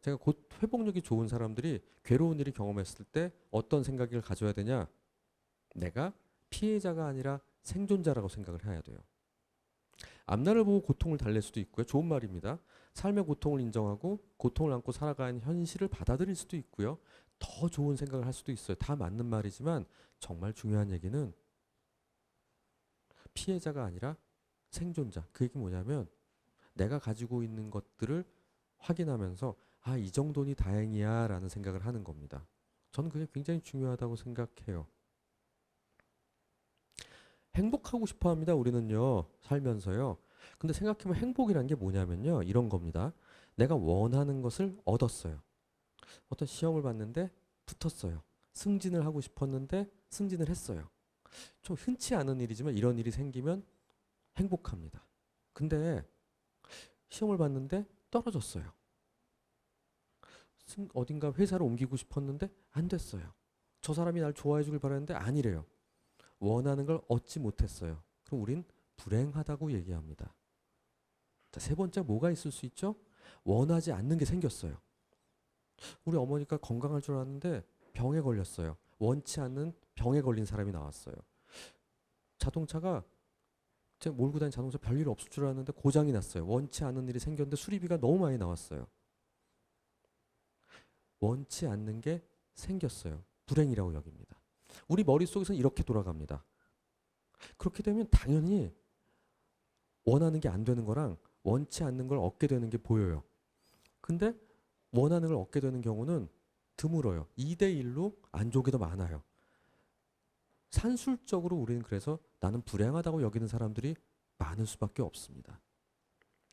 제가 곧 회복력이 좋은 사람들이 괴로운 일을 경험했을 때 어떤 생각을 가져야 되냐? 내가 피해자가 아니라 생존자라고 생각을 해야 돼요. 앞날을 보고 고통을 달랠 수도 있고요. 좋은 말입니다. 삶의 고통을 인정하고 고통을 안고 살아가는 현실을 받아들일 수도 있고요. 더 좋은 생각을 할 수도 있어요. 다 맞는 말이지만 정말 중요한 얘기는 피해자가 아니라 생존자. 그 얘기 뭐냐면 내가 가지고 있는 것들을 확인하면서 이 정도니 다행이야 라는 생각을 하는 겁니다. 저는 그게 굉장히 중요하다고 생각해요. 행복하고 싶어 합니다. 우리는요. 살면서요. 근데 생각해보면 행복이란 게 뭐냐면요. 이런 겁니다. 내가 원하는 것을 얻었어요. 어떤 시험을 봤는데 붙었어요. 승진을 하고 싶었는데 승진을 했어요. 좀 흔치 않은 일이지만 이런 일이 생기면 행복합니다. 근데 시험을 봤는데 떨어졌어요. 어딘가 회사를 옮기고 싶었는데 안 됐어요. 저 사람이 날 좋아해 주길 바랐는데 아니래요. 원하는 걸 얻지 못했어요. 그럼 우린 불행하다고 얘기합니다. 자, 세 번째 뭐가 있을 수 있죠? 원하지 않는 게 생겼어요. 우리 어머니가 건강할 줄 알았는데 병에 걸렸어요. 원치 않는 병에 걸린 사람이 나왔어요. 자동차가 제가 몰고 다니는 자동차 별일 없을 줄 알았는데 고장이 났어요. 원치 않은 일이 생겼는데 수리비가 너무 많이 나왔어요. 원치 않는 게 생겼어요. 불행이라고 여깁니다. 우리 머릿속에서는 이렇게 돌아갑니다. 그렇게 되면 당연히 원하는 게 안 되는 거랑 원치 않는 걸 얻게 되는 게 보여요. 근데 원하는 걸 얻게 되는 경우는 드물어요. 2대 1로 안 좋은 게 더 많아요. 산술적으로 우리는 그래서 나는 불행하다고 여기는 사람들이 많을 수밖에 없습니다.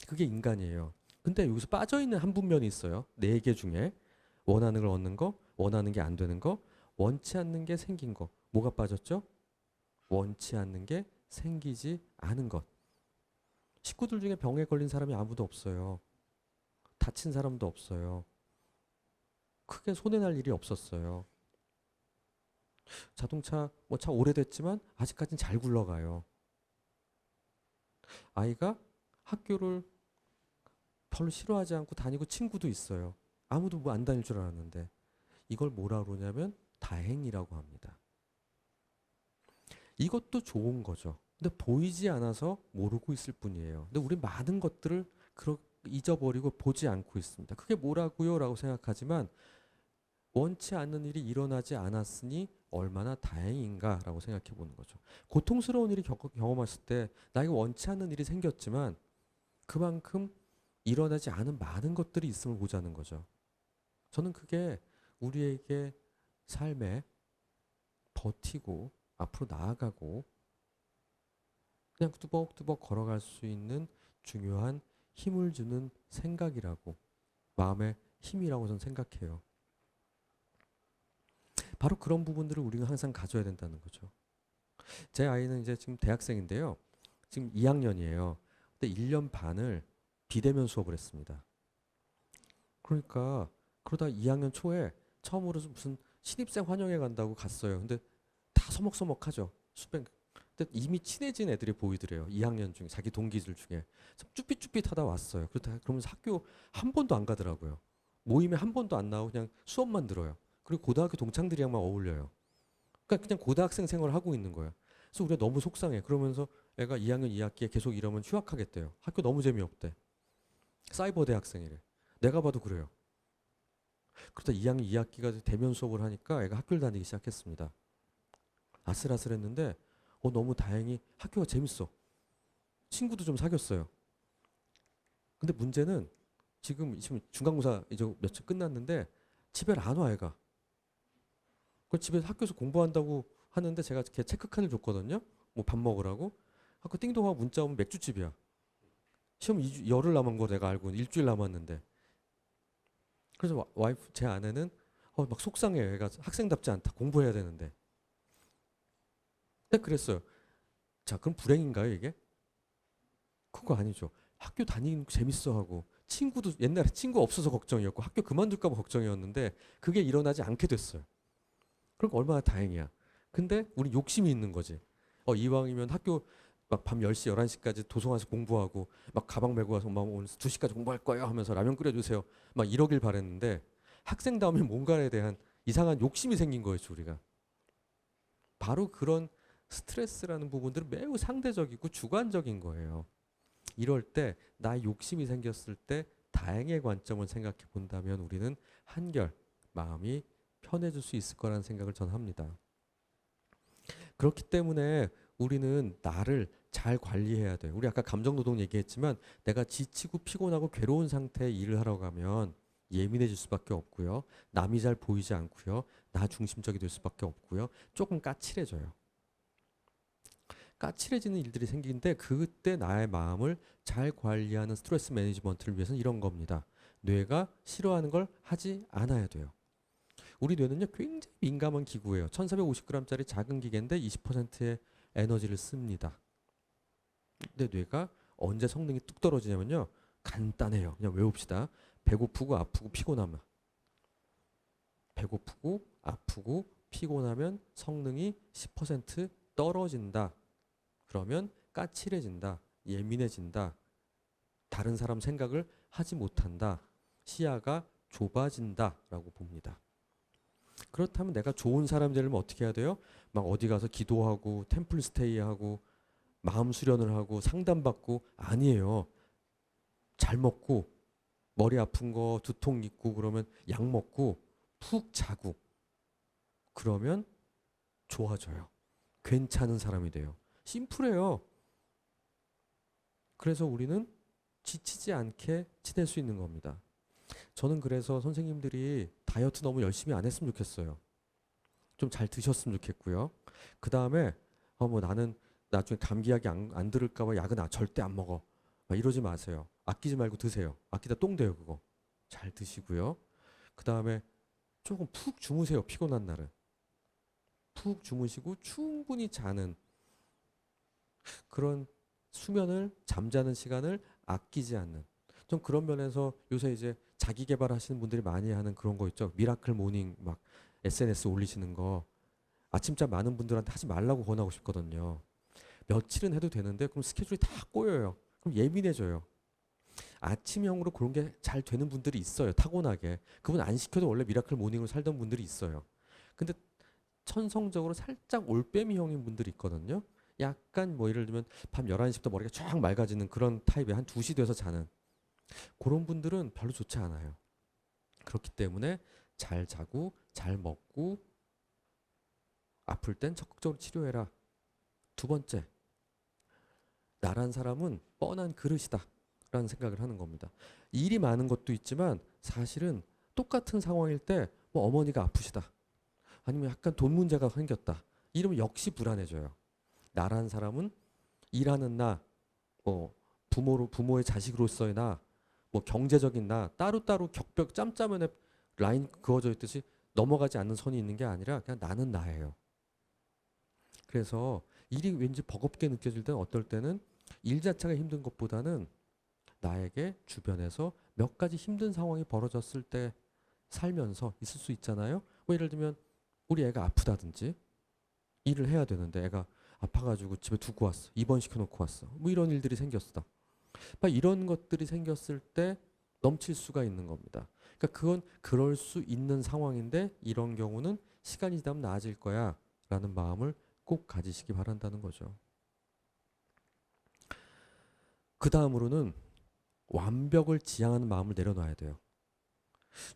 그게 인간이에요. 근데 여기서 빠져있는 한 분면이 있어요. 4개 중에 원하는 걸 얻는 거, 원하는 게 안 되는 거, 원치 않는 게 생긴 거. 뭐가 빠졌죠? 원치 않는 게 생기지 않은 것. 식구들 중에 병에 걸린 사람이 아무도 없어요. 다친 사람도 없어요. 크게 손해날 일이 없었어요. 자동차 뭐 차 오래됐지만 아직까지는 잘 굴러가요. 아이가 학교를 별로 싫어하지 않고 다니고 친구도 있어요. 아무도 뭐 안 다닐 줄 알았는데 이걸 뭐라 그러냐면 다행이라고 합니다. 이것도 좋은 거죠. 근데 보이지 않아서 모르고 있을 뿐이에요. 근데 우리 많은 것들을 잊어버리고 보지 않고 있습니다. 그게 뭐라고요? 라고 생각하지만 원치 않는 일이 일어나지 않았으니 얼마나 다행인가 라고 생각해 보는 거죠. 고통스러운 일이 경험했을 때 나 이거 원치 않는 일이 생겼지만 그만큼 일어나지 않은 많은 것들이 있음을 보자는 거죠. 저는 그게 우리에게 삶에 버티고 앞으로 나아가고 그냥 뚜벅뚜벅 걸어갈 수 있는 중요한 힘을 주는 생각이라고, 마음의 힘이라고 저는 생각해요. 바로 그런 부분들을 우리가 항상 가져야 된다는 거죠. 제 아이는 이제 지금 대학생인데요. 지금 2학년이에요. 근데 1년 반을 비대면 수업을 했습니다. 그러니까 그러다 2학년 초에 처음으로 무슨 신입생 환영회 간다고 갔어요. 근데 다 서먹서먹하죠. 근데 이미 친해진 애들이 보이더래요. 2학년 중에 자기 동기들 중에 쭈삣쭈삣하다 왔어요. 그러면서 학교 한 번도 안 가더라고요. 모임에 한 번도 안 나오고 그냥 수업만 들어요. 그리고 고등학교 동창들이랑만 어울려요. 그러니까 그냥 고등학생 생활을 하고 있는 거예요. 그래서 우리가 너무 속상해. 그러면서 애가 2학년 2학기에 계속 이러면 휴학하겠대요. 학교 너무 재미없대. 사이버 대학생이래. 내가 봐도 그래요. 그러다 2학년 2학기가 대면 수업을 하니까 애가 학교를 다니기 시작했습니다. 아슬아슬했는데 너무 다행히 학교가 재밌어. 친구도 좀 사귀었어요. 근데 문제는 지금 중간고사 이제 며칠 끝났는데 집에 안 와 애가. 그 집에서 학교에서 공부한다고 하는데 제가 걔 체크카드를 줬거든요. 뭐 밥 먹으라고. 학교 띵동하고 문자 오면 맥주집이야. 시험 열흘 남은 거 내가 알고 일주일 남았는데. 그래서 와이프 제 아내는 막 속상해요. 애가 학생답지 않다. 공부해야 되는데. 근데 그랬어요. 자, 그럼 불행인가요, 이게? 그거 아니죠. 학교 다니는 거 재밌어 하고 친구도 옛날에 친구 없어서 걱정이었고 학교 그만둘까 봐 걱정이었는데 그게 일어나지 않게 됐어요. 그러니까 얼마나 다행이야. 근데 우리 욕심이 있는 거지. 이왕이면 학교 막 밤 10시, 11시까지 도서관에서 공부하고 막 가방 메고 와서 막 오늘 2시까지 공부할 거예요 하면서 라면 끓여주세요. 막 이러길 바랬는데 학생다움에 뭔가에 대한 이상한 욕심이 생긴 거였죠, 우리가. 바로 그런 스트레스라는 부분들은 매우 상대적이고 주관적인 거예요. 이럴 때 나의 욕심이 생겼을 때 다행의 관점을 생각해 본다면 우리는 한결 마음이 편해질 수 있을 거라는 생각을 전 합니다. 그렇기 때문에 우리는 나를 잘 관리해야 돼요. 우리 아까 감정노동 얘기했지만 내가 지치고 피곤하고 괴로운 상태의 일을 하러 가면 예민해질 수밖에 없고요. 남이 잘 보이지 않고요. 나 중심적이 될 수밖에 없고요. 조금 까칠해져요. 까칠해지는 일들이 생기는데 그때 나의 마음을 잘 관리하는 스트레스 매니지먼트를 위해서는 이런 겁니다. 뇌가 싫어하는 걸 하지 않아야 돼요. 우리 뇌는요 굉장히 민감한 기구예요. 1450g짜리 작은 기계인데 20%의 에너지를 씁니다. 근데 뇌가 언제 성능이 뚝 떨어지냐면요. 간단해요. 그냥 외웁시다. 배고프고 아프고 피곤하면. 배고프고 아프고 피곤하면 성능이 10% 떨어진다. 그러면 까칠해진다. 예민해진다. 다른 사람 생각을 하지 못한다. 시야가 좁아진다. 라고 봅니다. 그렇다면 내가 좋은 사람 되려면 어떻게 해야 돼요? 막 어디 가서 기도하고 템플 스테이하고 마음 수련을 하고 상담받고 아니에요. 잘 먹고 머리 아픈 거 두통 있고 그러면 약 먹고 푹 자고 그러면 좋아져요. 괜찮은 사람이 돼요. 심플해요. 그래서 우리는 지치지 않게 지낼 수 있는 겁니다. 저는 그래서 선생님들이 다이어트 너무 열심히 안 했으면 좋겠어요. 좀 잘 드셨으면 좋겠고요. 그 다음에 뭐 나는 나중에 감기약이 안 들을까 봐 약은 절대 안 먹어. 막 이러지 마세요. 아끼지 말고 드세요. 아끼다 똥 돼요 그거. 잘 드시고요. 그 다음에 조금 푹 주무세요. 피곤한 날은. 푹 주무시고 충분히 자는 그런 수면을 잠자는 시간을 아끼지 않는 좀 그런 면에서 요새 이제 자기 개발하시는 분들이 많이 하는 그런 거 있죠. 미라클 모닝 막 SNS 올리시는 거 아침잠 많은 분들한테 하지 말라고 권하고 싶거든요. 며칠은 해도 되는데 그럼 스케줄이 다 꼬여요. 그럼 예민해져요. 아침형으로 그런 게 잘 되는 분들이 있어요. 타고나게. 그분 안 시켜도 원래 미라클 모닝으로 살던 분들이 있어요. 근데 천성적으로 살짝 올빼미형인 분들이 있거든요. 약간 뭐 예를 들면 밤 11시부터 머리가 쫙 맑아지는 그런 타입의 한 2시 돼서 자는 그런 분들은 별로 좋지 않아요. 그렇기 때문에 잘 자고 잘 먹고 아플 땐 적극적으로 치료해라. 두 번째, 나란 사람은 뻔한 그릇이다 라는 생각을 하는 겁니다. 일이 많은 것도 있지만 사실은 똑같은 상황일 때 뭐 어머니가 아프시다 아니면 약간 돈 문제가 생겼다 이러면 역시 불안해져요. 나란 사람은 일하는 나, 뭐 부모의 자식으로서의 나, 뭐 경제적인 나 따로따로 격벽 짬짜면에 라인 그어져 있듯이 넘어가지 않는 선이 있는 게 아니라 그냥 나는 나예요. 그래서 일이 왠지 버겁게 느껴질 때는 어떨 때는 일 자체가 힘든 것보다는 나에게 주변에서 몇 가지 힘든 상황이 벌어졌을 때 살면서 있을 수 있잖아요. 뭐 예를 들면 우리 애가 아프다든지 일을 해야 되는데 애가 아파가지고 집에 두고 왔어. 입원시켜놓고 왔어. 뭐 이런 일들이 생겼어. 막 이런 것들이 생겼을 때 넘칠 수가 있는 겁니다. 그러니까 그건 그럴 수 있는 상황인데 이런 경우는 시간이 지나면 나아질 거야 라는 마음을 꼭 가지시기 바란다는 거죠. 그 다음으로는 완벽을 지향하는 마음을 내려놔야 돼요.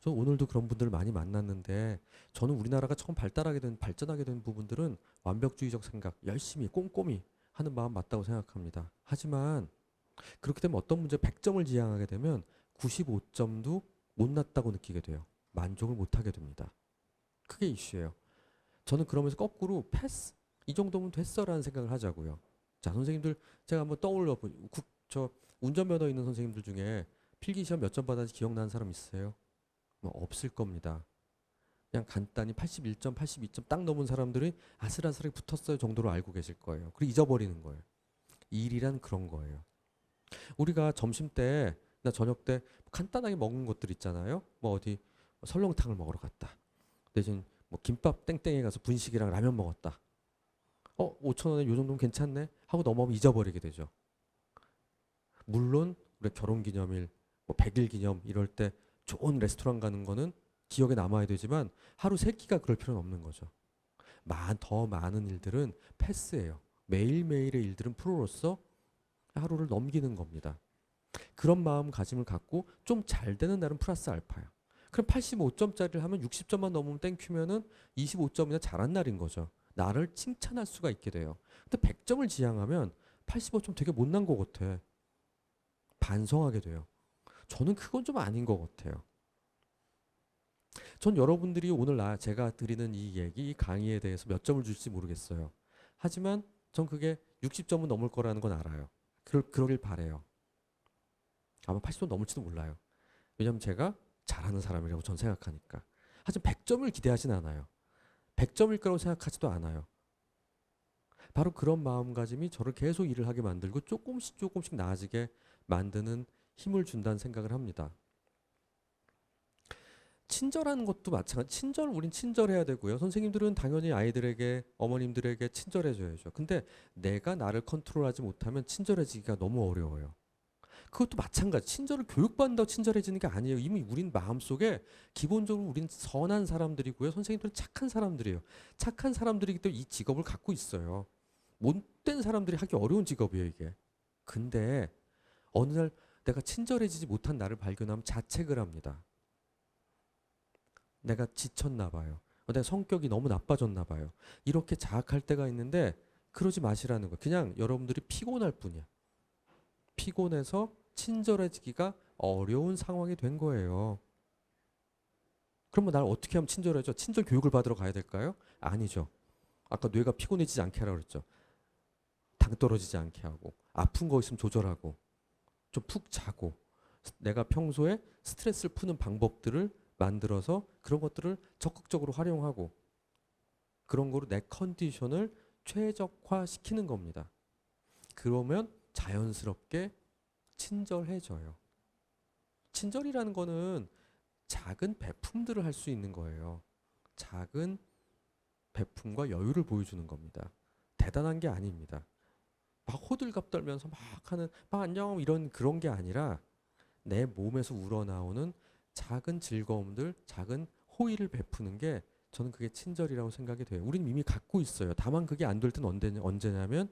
저는 오늘도 그런 분들을 많이 만났는데 저는 우리나라가 처음 발전하게 된 부분들은 완벽주의적 생각, 열심히 꼼꼼히 하는 마음 맞다고 생각합니다. 하지만 그렇게 되면 어떤 문제 100점을 지향하게 되면 95점도 못났다고 느끼게 돼요. 만족을 못하게 됩니다. 그게 이슈예요. 저는 그러면서 거꾸로 패스 이 정도면 됐어라는 생각을 하자고요. 자, 선생님들 제가 한번 떠올려 저 운전면허 있는 선생님들 중에 필기시험 몇 점 받았는지 기억나는 사람 있으세요? 뭐 없을 겁니다. 그냥 간단히 81점, 82점 딱 넘은 사람들이 아슬아슬하게 붙었어요 정도로 알고 계실 거예요. 그리고 잊어버리는 거예요. 일이란 그런 거예요. 우리가 점심 때나 저녁 때 간단하게 먹는 것들 있잖아요. 뭐 어디 설렁탕을 먹으러 갔다. 대신 뭐 김밥 땡땡에 가서 분식이랑 라면 먹었다. 5천 원에 요 정도면 괜찮네 하고 넘어가면 잊어버리게 되죠. 물론 우리 결혼기념일, 뭐 100일 기념 이럴 때 좋은 레스토랑 가는 거는 기억에 남아야 되지만 하루 3끼가 그럴 필요는 없는 거죠. 더 많은 일들은 패스예요. 매일매일의 일들은 프로로서 하루를 넘기는 겁니다. 그런 마음가짐을 갖고 좀 잘 되는 날은 플러스 알파야. 그럼 85점짜리를 하면 60점만 넘으면 땡큐면은 25점이나 잘한 날인 거죠. 나를 칭찬할 수가 있게 돼요. 근데 100점을 지향하면 85점 되게 못난 것 같아. 반성하게 돼요. 저는 그건 좀 아닌 것 같아요. 전 여러분들이 오늘 제가 드리는 이 얘기, 이 강의에 대해서 몇 점을 줄지 모르겠어요. 하지만 전 그게 60점은 넘을 거라는 건 알아요. 그러길 바래요. 아마 80점 넘을지도 몰라요. 왜냐하면 제가 잘하는 사람이라고 전 생각하니까. 하지만 100점을 기대하진 않아요. 100점일 거라고 생각하지도 않아요. 바로 그런 마음가짐이 저를 계속 일을 하게 만들고 조금씩 조금씩 나아지게 만드는 힘을 준다는 생각을 합니다. 친절한 것도 마찬가지. 우린 친절해야 되고요. 선생님들은 당연히 아이들에게, 어머님들에게 친절해줘야죠. 근데 내가 나를 컨트롤하지 못하면 친절해지기가 너무 어려워요. 그것도 마찬가지. 친절을 교육받는다고 친절해지는 게 아니에요. 이미 우린 마음속에 기본적으로 우린 선한 사람들이고요. 선생님들은 착한 사람들이에요. 착한 사람들이기 때문에 이 직업을 갖고 있어요. 못된 사람들이 하기 어려운 직업이에요, 이게. 근데 어느 날 내가 친절해지지 못한 나를 발견하면 자책을 합니다. 내가 지쳤나 봐요. 내 성격이 너무 나빠졌나 봐요. 이렇게 자학할 때가 있는데 그러지 마시라는 거예요. 그냥 여러분들이 피곤할 뿐이야. 피곤해서 친절해지기가 어려운 상황이 된 거예요. 그러면 날 어떻게 하면 친절해져? 친절 교육을 받으러 가야 될까요? 아니죠. 아까 뇌가 피곤해지지 않게 하라고 그랬죠. 당 떨어지지 않게 하고 아픈 거 있으면 조절하고 좀 푹 자고 내가 평소에 스트레스를 푸는 방법들을 만들어서 그런 것들을 적극적으로 활용하고 그런 거로 내 컨디션을 최적화시키는 겁니다. 그러면 자연스럽게 친절해져요. 친절이라는 거는 작은 베품들을 할 수 있는 거예요. 작은 베품과 여유를 보여주는 겁니다. 대단한 게 아닙니다. 막 호들갑 떨면서 막 하는 막 안녕 이런 그런 게 아니라 내 몸에서 우러나오는 작은 즐거움들, 작은 호의를 베푸는 게 저는 그게 친절이라고 생각이 돼요. 우린 이미 갖고 있어요. 다만 그게 안 될 때는 언제냐면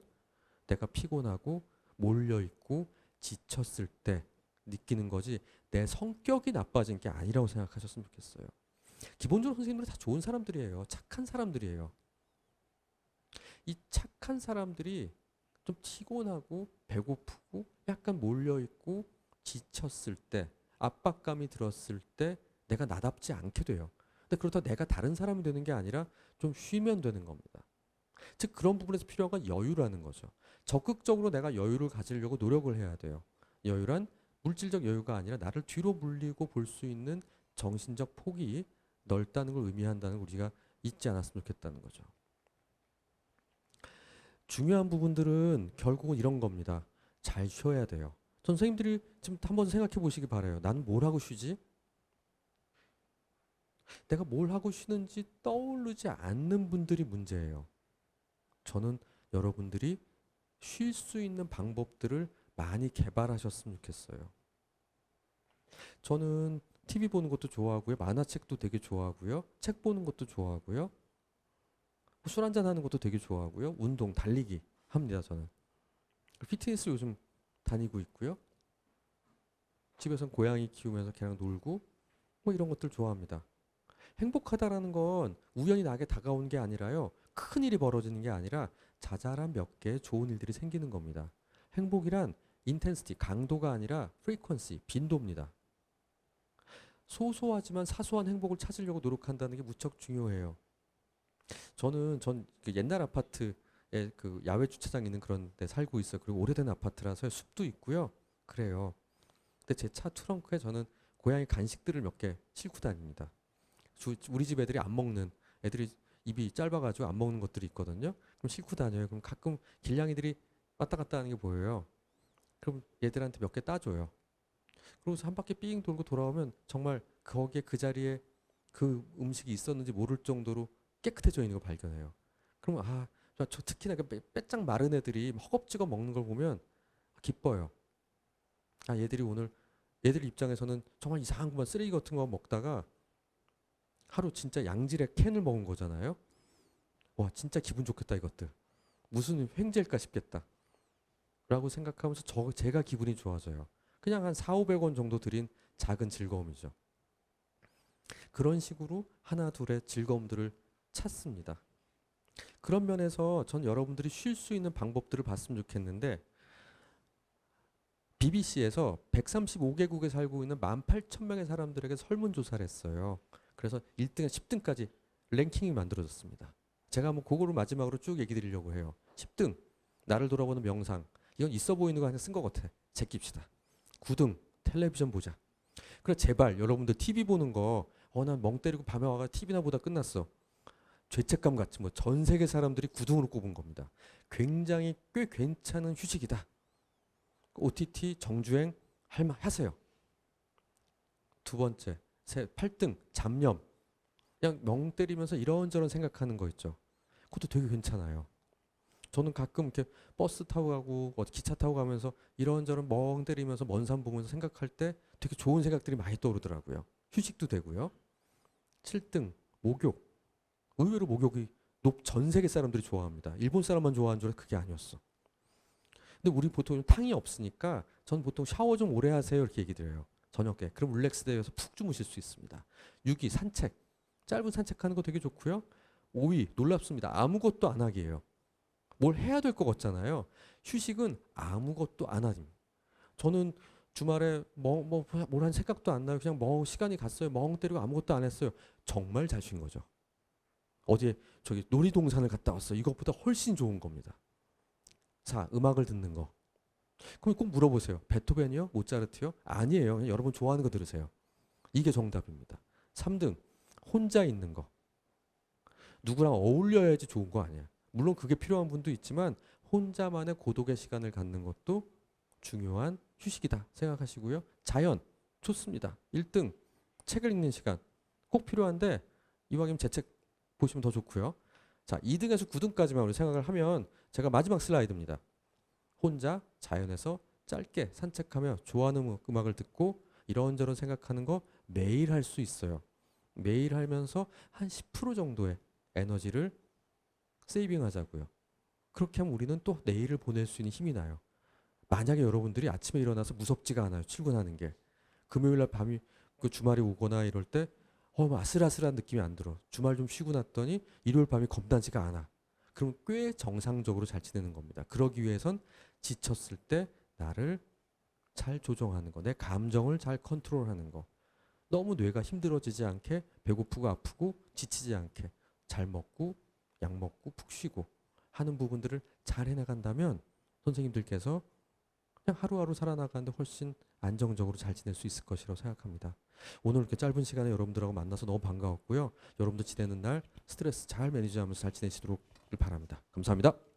내가 피곤하고 몰려있고 지쳤을 때 느끼는 거지 내 성격이 나빠진 게 아니라고 생각하셨으면 좋겠어요. 기본적으로 선생님들은 다 좋은 사람들이에요. 착한 사람들이에요. 이 착한 사람들이 좀 피곤하고 배고프고 약간 몰려있고 지쳤을 때 압박감이 들었을 때 내가 나답지 않게 돼요. 근데 그렇다고 내가 다른 사람이 되는 게 아니라 좀 쉬면 되는 겁니다. 즉 그런 부분에서 필요한 건 여유라는 거죠. 적극적으로 내가 여유를 가지려고 노력을 해야 돼요. 여유란 물질적 여유가 아니라 나를 뒤로 물리고 볼 수 있는 정신적 폭이 넓다는 걸 의미한다는 걸 우리가 잊지 않았으면 좋겠다는 거죠. 중요한 부분들은 결국은 이런 겁니다. 잘 쉬어야 돼요. 선생님들이 지금 한번 생각해 보시기 바라요. 나는 뭘 하고 쉬지? 내가 뭘 하고 쉬는지 떠오르지 않는 분들이 문제예요. 저는 여러분들이 쉴 수 있는 방법들을 많이 개발하셨으면 좋겠어요. 저는 TV 보는 것도 좋아하고요. 만화책도 되게 좋아하고요. 책 보는 것도 좋아하고요. 술 한잔 하는 것도 되게 좋아하고요. 운동, 달리기 합니다, 저는. 피트니스 요즘 다니고 있고요. 집에서는 고양이 키우면서 걔랑 놀고 뭐 이런 것들 좋아합니다. 행복하다라는 건 우연히 나에게 다가오는 게 아니라요. 큰 일이 벌어지는 게 아니라 자잘한 몇 개의 좋은 일들이 생기는 겁니다. 행복이란 인텐시티, 강도가 아니라 프리퀀시, 빈도입니다. 소소하지만 사소한 행복을 찾으려고 노력한다는 게 무척 중요해요. 전 그 옛날 아파트에 그 야외 주차장 있는 그런 데 살고 있어요. 그리고 오래된 아파트라서 숲도 있고요. 그래요. 근데 제 차 트렁크에 저는 고양이 간식들을 몇 개 싣고 다닙니다. 우리 집 애들이 안 먹는 애들이 입이 짧아가지고 안 먹는 것들이 있거든요. 그럼 싣고 다녀요. 그럼 가끔 길냥이들이 왔다 갔다 하는 게 보여요. 그럼 얘들한테 몇 개 따줘요. 그러고서 한 바퀴 삥 돌고 돌아오면 정말 거기에 그 자리에 그 음식이 있었는지 모를 정도로 깨끗해져 있는 걸 발견해요. 그러면 저 특히나 그 빼짝 마른 애들이 허겁지겁 먹는 걸 보면 기뻐요. 얘들 입장에서는 정말 이상한 것만 쓰레기 같은 거 먹다가 하루 진짜 양질의 캔을 먹은 거잖아요. 와 진짜 기분 좋겠다 이것들. 무슨 횡재일까 싶겠다. 라고 생각하면서 제가 기분이 좋아져요. 그냥 한 4,500원 정도 들인 작은 즐거움이죠. 그런 식으로 하나 둘의 즐거움들을 찾습니다. 그런 면에서 전 여러분들이 쉴 수 있는 방법들을 봤으면 좋겠는데 BBC에서 135개국에 살고 있는 18,000명의 사람들에게 설문조사를 했어요. 그래서 1등에서 10등까지 랭킹이 만들어졌습니다. 제가 한번 그거를 마지막으로 쭉 얘기 드리려고 해요. 10등 나를 돌아보는 명상. 이건 있어 보이는 거 그냥 쓴 것 같아. 제낍시다. 9등 텔레비전 보자. 그래 제발 여러분들 TV 보는 거 난 멍 때리고 밤에 와가 TV나 보다 끝났어. 죄책감 같이 뭐 전 세계 사람들이 9등으로 꼽은 겁니다. 굉장히 꽤 괜찮은 휴식이다. OTT 정주행 하세요. 두 번째 8등 잡념. 그냥 멍 때리면서 이런저런 생각하는 거 있죠. 그것도 되게 괜찮아요. 저는 가끔 이렇게 버스 타고 가고 기차 타고 가면서 이런저런 멍 때리면서 먼 산 보면서 생각할 때 되게 좋은 생각들이 많이 떠오르더라고요. 휴식도 되고요. 7등 목욕. 의외로 목욕이 전 세계 사람들이 좋아합니다. 일본 사람만 좋아하는 줄 알았는데 그게 아니었어. 근데 우리 보통 탕이 없으니까 전 보통 샤워 좀 오래 하세요 이렇게 얘기 드려요. 저녁에. 그럼 릴렉스 되어서 푹 주무실 수 있습니다. 6위 산책. 짧은 산책하는 거 되게 좋고요. 5위 놀랍습니다. 아무것도 안 하기예요. 뭘 해야 될 것 같잖아요. 휴식은 아무것도 안 하기. 저는 주말에 뭘 한 생각도 안 나요. 그냥 시간이 갔어요. 멍 때리고 아무것도 안 했어요. 정말 잘 쉰 거죠. 어제 놀이동산을 갔다 왔어요. 이것보다 훨씬 좋은 겁니다. 자, 음악을 듣는 거. 그럼 꼭 물어보세요. 베토벤이요? 모차르트요? 아니에요. 그냥 여러분 좋아하는 거 들으세요. 이게 정답입니다. 3등 혼자 있는 거. 누구랑 어울려야지 좋은 거 아니야. 물론 그게 필요한 분도 있지만 혼자만의 고독의 시간을 갖는 것도 중요한 휴식이다 생각하시고요. 자연 좋습니다. 1등 책을 읽는 시간 꼭 필요한데 이왕이면 제 책 보시면 더 좋고요. 자, 2등에서 9등까지만 우리 생각을 하면 제가 마지막 슬라이드입니다. 혼자 자연에서 짧게 산책하며 좋아하는 음악을 듣고 이런저런 생각하는 거 매일 할 수 있어요. 매일 하면서 한 10% 정도의 에너지를 세이빙 하자고요. 그렇게 하면 우리는 또 내일을 보낼 수 있는 힘이 나요. 만약에 여러분들이 아침에 일어나서 무섭지가 않아요. 출근하는 게. 금요일 날 밤이 그 주말이 오거나 이럴 때 뭐 아슬아슬한 느낌이 안 들어. 주말 좀 쉬고 났더니 일요일 밤이 겁나지가 않아. 그럼 꽤 정상적으로 잘 지내는 겁니다. 그러기 위해선 지쳤을 때 나를 잘 조정하는 거, 내 감정을 잘 컨트롤하는 거. 너무 뇌가 힘들어지지 않게 배고프고 아프고 지치지 않게 잘 먹고 약 먹고 푹 쉬고 하는 부분들을 잘 해나간다면 선생님들께서 그냥 하루하루 살아나가는데 훨씬 안정적으로 잘 지낼 수 있을 것이라고 생각합니다. 오늘 이렇게 짧은 시간에 여러분들하고 만나서 너무 반가웠고요. 여러분들 지내는 날 스트레스 잘 매니지하면서 잘 지내시도록 바랍니다. 감사합니다.